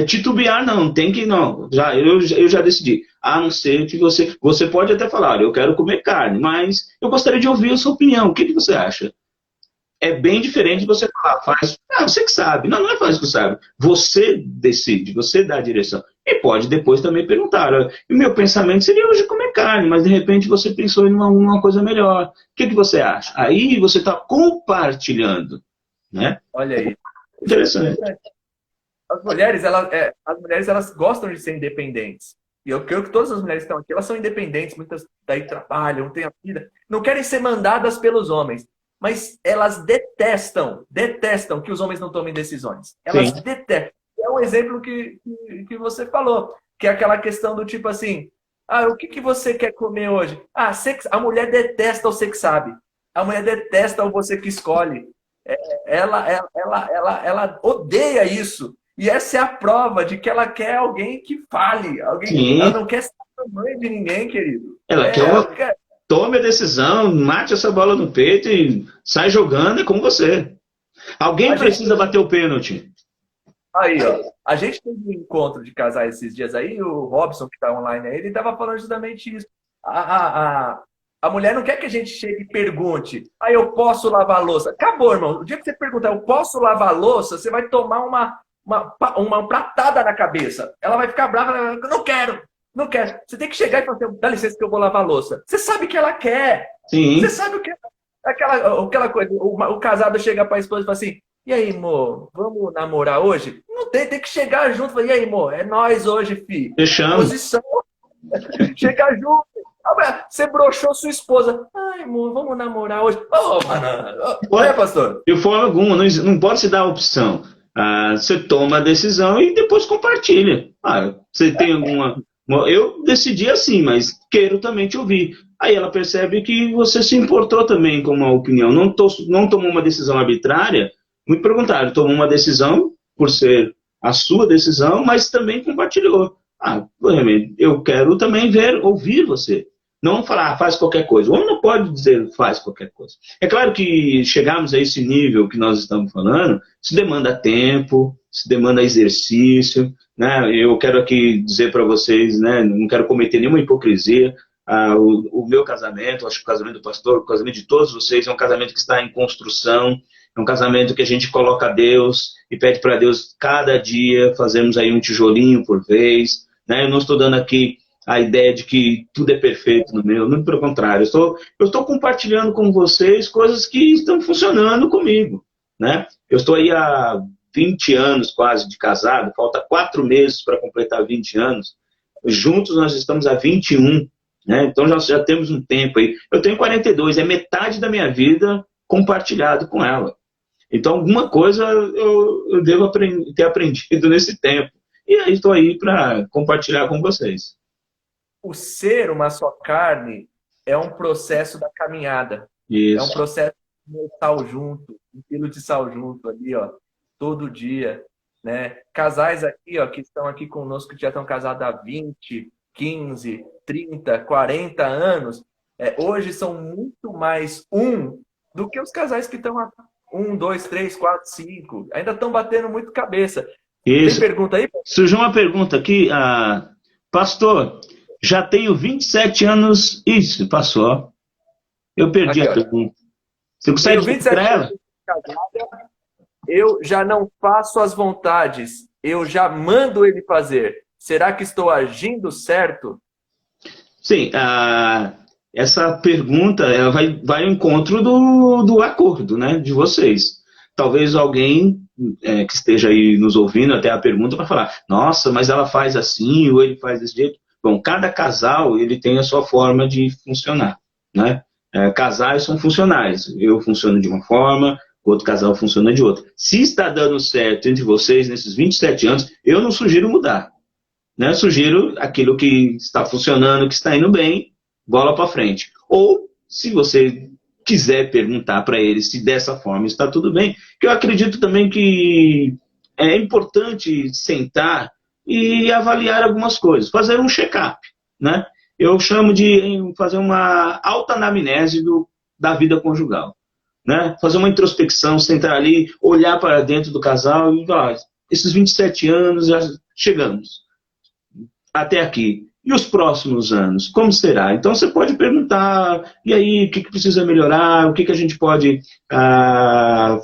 titubear, não. Tem que, não. Eu já decidi. A não ser que você pode até falar: olha, eu quero comer carne, mas eu gostaria de ouvir a sua opinião. O que você acha? É bem diferente de você falar: faz. Você que sabe. Não é faz o que sabe. Você decide, você dá a direção. E pode depois também perguntar: o meu pensamento seria hoje comer carne, mas de repente você pensou em uma coisa melhor. O que você acha? Aí você está compartilhando. Né? Olha aí. Interessante. As mulheres, elas gostam de ser independentes. E eu creio que todas as mulheres que estão aqui, elas são independentes, muitas daí trabalham, têm a vida, não querem ser mandadas pelos homens, mas elas detestam que os homens não tomem decisões. Elas Sim. detestam. É um exemplo que você falou, que é aquela questão do tipo assim: o que você quer comer hoje? A mulher detesta o você que sabe. A mulher detesta o você que escolhe. Ela odeia isso. E essa é a prova de que ela quer alguém que fale. Ela não quer ser mãe de ninguém, querido. Ela quer tome a decisão, mate essa bola no peito e sai jogando, é com você. Alguém precisa bater o pênalti. Aí, ó. A gente teve um encontro de casais esses dias aí, o Robson, que está online aí, ele estava falando justamente isso. A mulher não quer que a gente chegue e pergunte: eu posso lavar a louça? Acabou, irmão. O dia que você perguntar: eu posso lavar a louça, você vai tomar uma pratada na cabeça. Ela vai ficar brava, ela vai: não quero. Você tem que chegar e falar assim: dá licença que eu vou lavar a louça. Você sabe que ela quer. Sim. Você sabe o que é aquela coisa. O casado chega para a esposa e fala assim: e aí, amor, vamos namorar hoje? Não tem que chegar junto. E aí, amor, é nós hoje, filho. Fechamos. Posição. Chegar junto. Você broxou sua esposa. Ai, amor, vamos namorar hoje. Mano. Pastor? De forma alguma, não pode se dar a opção. Você toma a decisão e depois compartilha. Você tem alguma... Eu decidi assim, mas quero também te ouvir. Aí ela percebe que você se importou também com uma opinião. Não tomou uma decisão arbitrária, muito pelo contrário, tomou uma decisão por ser a sua decisão, mas também compartilhou. Eu quero também ouvir você. Não falar: faz qualquer coisa. O homem não pode dizer: faz qualquer coisa. É claro que chegarmos a esse nível que nós estamos falando, se demanda tempo, se demanda exercício. Né? Eu quero aqui dizer para vocês, né, não quero cometer nenhuma hipocrisia. O meu casamento, acho que o casamento do pastor, o casamento de todos vocês, é um casamento que está em construção. É um casamento que a gente coloca a Deus e pede para Deus cada dia fazermos aí um tijolinho por vez. Né? Eu não estou dando aqui a ideia de que tudo é perfeito no meu, não, pelo contrário. Eu estou compartilhando com vocês coisas que estão funcionando comigo. Né? Eu estou aí há 20 anos quase de casado, falta 4 meses para completar 20 anos. Juntos nós estamos há 21. Né? Então nós já temos um tempo aí. Eu tenho 42, é metade da minha vida compartilhado com ela. Então alguma coisa eu devo ter aprendido nesse tempo. E aí estou aí para compartilhar com vocês. O ser uma só carne é um processo da caminhada. Isso. É um processo comer sal junto, 1 quilo de sal junto ali, ó, todo dia, né? Casais aqui, ó, que estão aqui conosco, que já estão casados há 20, 15, 30, 40 anos, hoje são muito mais do que os casais que estão há 1, 2, 3, 4, 5. Ainda estão batendo muito cabeça. Tem Isso. pergunta aí? Surgiu uma pergunta aqui, pastor, já tenho 27 anos. Isso, passou. Eu perdi Aqui, a ó. pergunta. Você consegue Tenho 27 repetir anos ela? de casada, eu já não faço as vontades, eu já mando ele fazer. Será que estou agindo certo? Sim, essa pergunta ela vai ao encontro do acordo, né, de vocês. Talvez alguém que esteja aí nos ouvindo até a pergunta vai falar, nossa, mas ela faz assim ou ele faz desse jeito. Bom, cada casal ele tem a sua forma de funcionar, né? Casais são funcionais. Eu funciono de uma forma, o outro casal funciona de outra. Se está dando certo entre vocês nesses 27 anos, eu não sugiro mudar, né? Eu sugiro aquilo que está funcionando, que está indo bem, bola para frente. Ou, se você quiser perguntar para ele se dessa forma está tudo bem, que eu acredito também que é importante sentar e avaliar algumas coisas, fazer um check-up, né? Eu chamo de fazer uma autoanamnese da vida conjugal, né? Fazer uma introspecção, sentar ali, olhar para dentro do casal e falar, esses 27 anos já chegamos até aqui. E os próximos anos, como será? Então você pode perguntar, e aí, o que precisa melhorar? O que a gente pode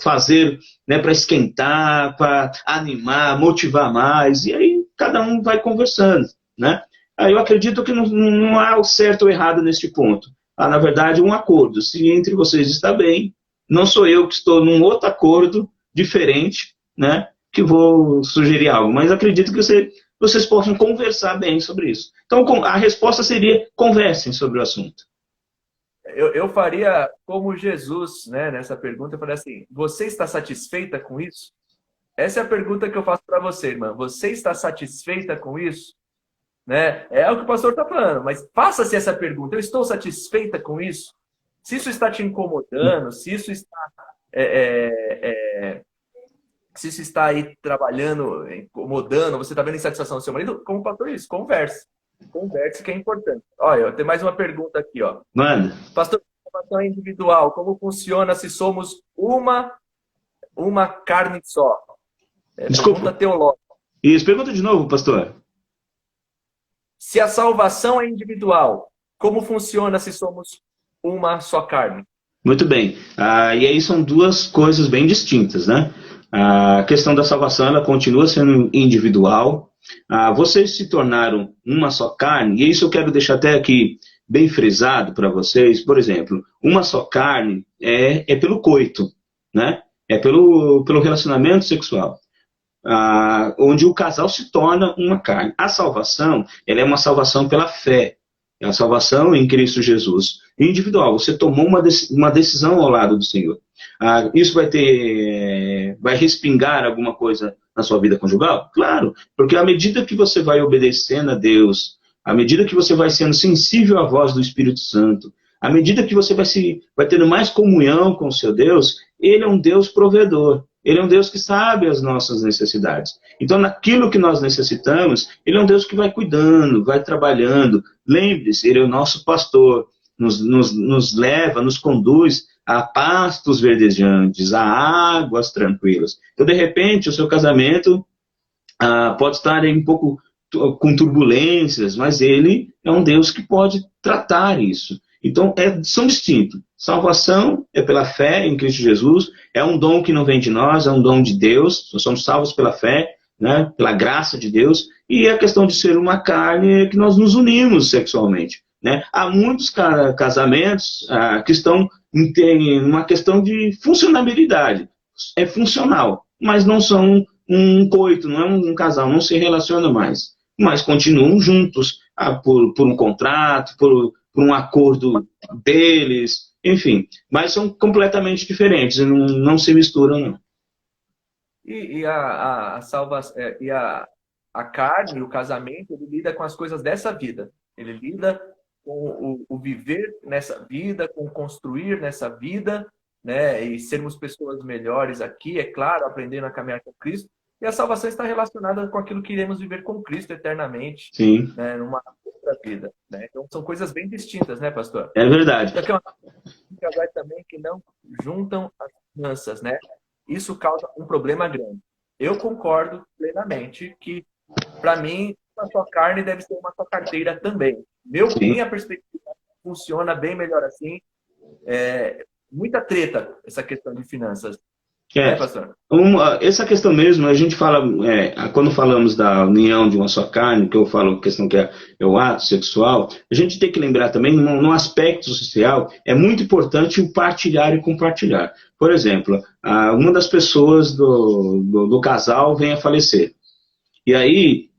fazer, né, para esquentar, para animar, motivar mais? E aí cada um vai conversando, né? Aí eu acredito que não há o certo ou errado neste ponto. Há, na verdade, um acordo. Se entre vocês está bem, não sou eu que estou num outro acordo diferente, né, que vou sugerir algo. Mas acredito que vocês possam conversar bem sobre isso. Então, a resposta seria: conversem sobre o assunto. Eu faria como Jesus, né, nessa pergunta. Eu falei assim: você está satisfeita com isso? Essa é a pergunta que eu faço para você, irmã. Você está satisfeita com isso? Né? É o que o pastor está falando, mas faça-se essa pergunta: eu estou satisfeita com isso? Se isso está te incomodando, se isso está se isso está aí trabalhando, incomodando, você está vendo insatisfação do seu marido, como o pastor disse, converse. Converse, que é importante. Olha, eu tenho mais uma pergunta aqui, ó. Manda. Pastor, informação individual, como funciona se somos uma carne só? Desculpa. Pergunta teológica. Isso, pergunta de novo, pastor. Se a salvação é individual, como funciona se somos uma só carne? Muito bem. E aí são duas coisas bem distintas, né? A questão da salvação, ela continua sendo individual. Vocês se tornaram uma só carne, e isso eu quero deixar até aqui bem frisado para vocês. Por exemplo, uma só carne é pelo coito, né? É pelo relacionamento sexual. Onde o casal se torna uma carne. A salvação, ela é uma salvação pela fé. É a salvação em Cristo Jesus. Individual, você tomou uma decisão ao lado do Senhor. Isso vai respingar alguma coisa na sua vida conjugal? Claro, porque à medida que você vai obedecendo a Deus, à medida que você vai sendo sensível à voz do Espírito Santo, à medida que você vai tendo mais comunhão com o seu Deus, Ele é um Deus provedor. Ele é um Deus que sabe as nossas necessidades. Então, naquilo que nós necessitamos, Ele é um Deus que vai cuidando, vai trabalhando. Lembre-se, Ele é o nosso pastor, nos leva, nos conduz a pastos verdejantes, a águas tranquilas. Então, de repente, o seu casamento pode estar um pouco com turbulências, mas Ele é um Deus que pode tratar isso. Então, são distintos. Salvação é pela fé em Cristo Jesus, é um dom que não vem de nós, é um dom de Deus, nós somos salvos pela fé, né, pela graça de Deus, e a questão de ser uma carne é que nós nos unimos sexualmente. Né? Há muitos casamentos que estão em uma questão de funcionabilidade, é funcional, mas não são um coito, não é um casal, não se relaciona mais, mas continuam juntos por um contrato, por um acordo deles, enfim, mas são completamente diferentes, não se misturam, não. E a carne, o casamento, ele lida com as coisas dessa vida. Ele lida com o viver nessa vida, com o construir nessa vida, né? E sermos pessoas melhores aqui, é claro, aprendendo a caminhar com Cristo. E a salvação está relacionada com aquilo que iremos viver com Cristo eternamente, Sim, né? Numa outra vida, né? Então são coisas bem distintas, né, pastor? é verdade. Só que é uma coisa também que não juntam as finanças, né? Isso causa um problema grande. Eu concordo plenamente que, para mim, uma só carne deve ser uma só carteira também. Sim. Minha perspectiva funciona bem melhor assim. Muita treta essa questão de finanças, né, É. pastor? Essa questão mesmo, a gente fala, quando falamos da união de uma só carne, que eu falo questão que é o ato sexual, a gente tem que lembrar também, no aspecto social, é muito importante o partilhar e compartilhar. Por exemplo, uma das pessoas do casal vem a falecer. E aí,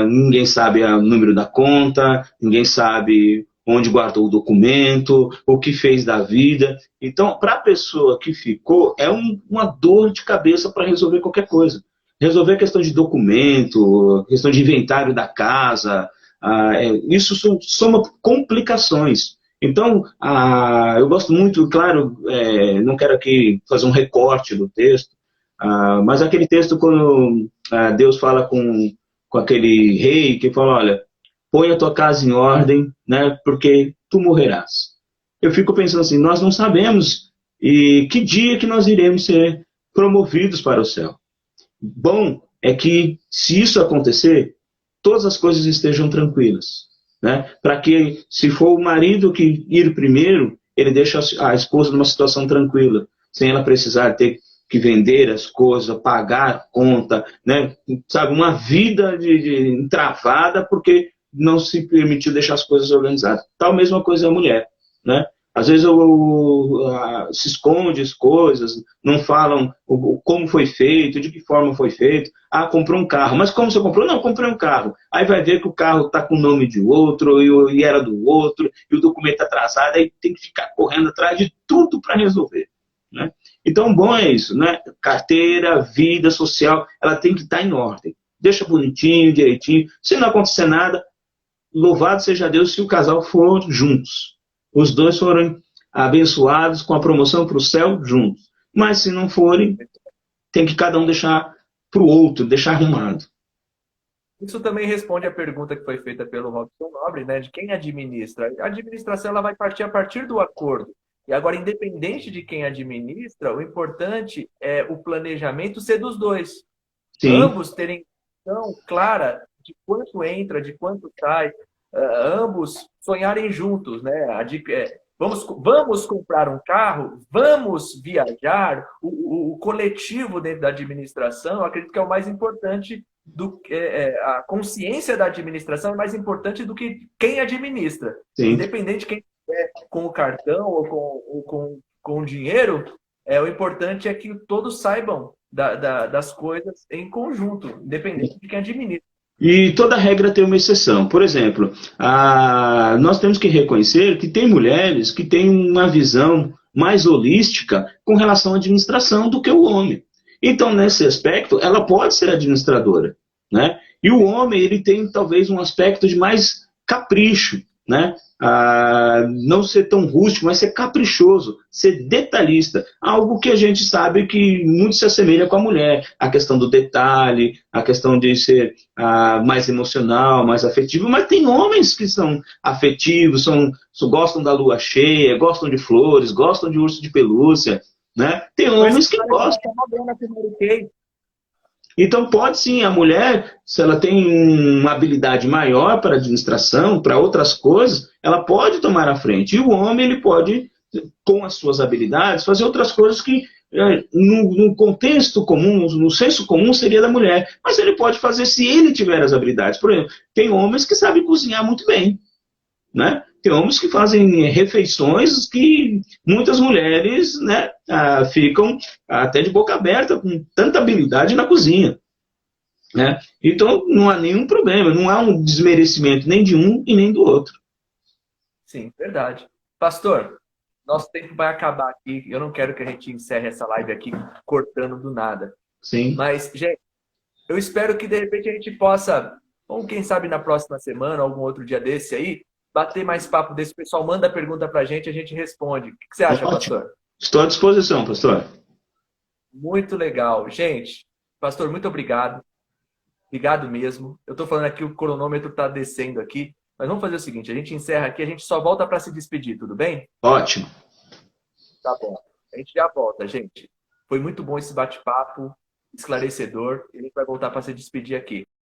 ninguém sabe o número da conta, ninguém sabe onde guardou o documento, o que fez da vida. Então, para a pessoa que ficou, é uma dor de cabeça para resolver qualquer coisa. Resolver a questão de documento, questão de inventário da casa, isso soma complicações. Então, eu gosto muito, claro, não quero aqui fazer um recorte do texto, mas aquele texto quando Deus fala com aquele rei que fala, olha, põe a tua casa em ordem, né, porque tu morrerás. Eu fico pensando assim, nós não sabemos e que dia que nós iremos ser promovidos para o céu. Bom é que, se isso acontecer, todas as coisas estejam tranquilas. Né? Para que, se for o marido que ir primeiro, ele deixa a esposa numa situação tranquila, sem ela precisar ter que vender as coisas, pagar a conta, né? Sabe, uma vida travada porque não se permitiu deixar as coisas organizadas. Tal mesma coisa a mulher, né? Às vezes se esconde as coisas, não falam como foi feito, de que forma foi feito. Comprou um carro. Mas como você comprou? Não, comprei um carro. Aí vai ver que o carro está com o nome de outro, e era do outro, e o documento atrasado, aí tem que ficar correndo atrás de tudo para resolver. Né? Então, bom é isso, né? Carteira, vida social, ela tem que estar em ordem. Deixa bonitinho, direitinho. Se não acontecer nada, louvado seja Deus se o casal for juntos. Os dois foram abençoados com a promoção para o céu juntos. Mas se não forem, tem que cada um deixar para o outro, deixar arrumado. Isso também responde à pergunta que foi feita pelo Robson Nobre, né, de quem administra. A administração ela vai partir a partir do acordo. E agora, independente de quem administra, o importante é o planejamento ser dos dois. Sim. Ambos terem visão clara de quanto entra, de quanto sai, ambos sonharem juntos, né? Vamos comprar um carro, vamos viajar. O coletivo dentro da administração, eu acredito que é o mais importante. A consciência da administração é mais importante do que quem administra. Sim. Independente de quem é com o cartão ou com o dinheiro, o importante é que todos saibam das coisas em conjunto, independente de quem administra. E toda regra tem uma exceção. Por exemplo, nós temos que reconhecer que tem mulheres que têm uma visão mais holística com relação à administração do que o homem. Então, nesse aspecto, ela pode ser administradora. Né? E o homem ele tem talvez um aspecto de mais capricho. Né? Não ser tão rústico, mas ser caprichoso, ser detalhista. Algo que a gente sabe que muito se assemelha com a mulher. A questão do detalhe, a questão de ser mais emocional, mais afetivo. Mas tem homens que são afetivos, gostam da lua cheia, gostam de flores, gostam de urso de pelúcia. Né? Tem homens que gostam. Então pode sim, a mulher, se ela tem uma habilidade maior para administração, para outras coisas, ela pode tomar a frente. E o homem, ele pode, com as suas habilidades, fazer outras coisas que no contexto comum, no senso comum, seria da mulher. Mas ele pode fazer se ele tiver as habilidades. Por exemplo, tem homens que sabem cozinhar muito bem. Né? Tem homens que fazem refeições que muitas mulheres, né, ficam até de boca aberta com tanta habilidade na cozinha. Né? Então não há nenhum problema, não há um desmerecimento nem de um e nem do outro. Sim, verdade. Pastor, nosso tempo vai acabar aqui. Eu não quero que a gente encerre essa live aqui cortando do nada. Sim. Mas, gente, eu espero que de repente a gente possa, ou quem sabe na próxima semana, algum outro dia desse aí, bater mais papo desse. Pessoal manda pergunta pra gente, a gente responde. O que você acha, pastor? Estou à disposição, pastor. Muito legal. Gente, pastor, muito obrigado. Obrigado mesmo. Eu estou falando aqui, o cronômetro está descendo aqui. Mas vamos fazer o seguinte, a gente encerra aqui, a gente só volta para se despedir, tudo bem? Ótimo. Tá bom. A gente já volta, gente. Foi muito bom esse bate-papo, esclarecedor. E a gente vai voltar para se despedir aqui.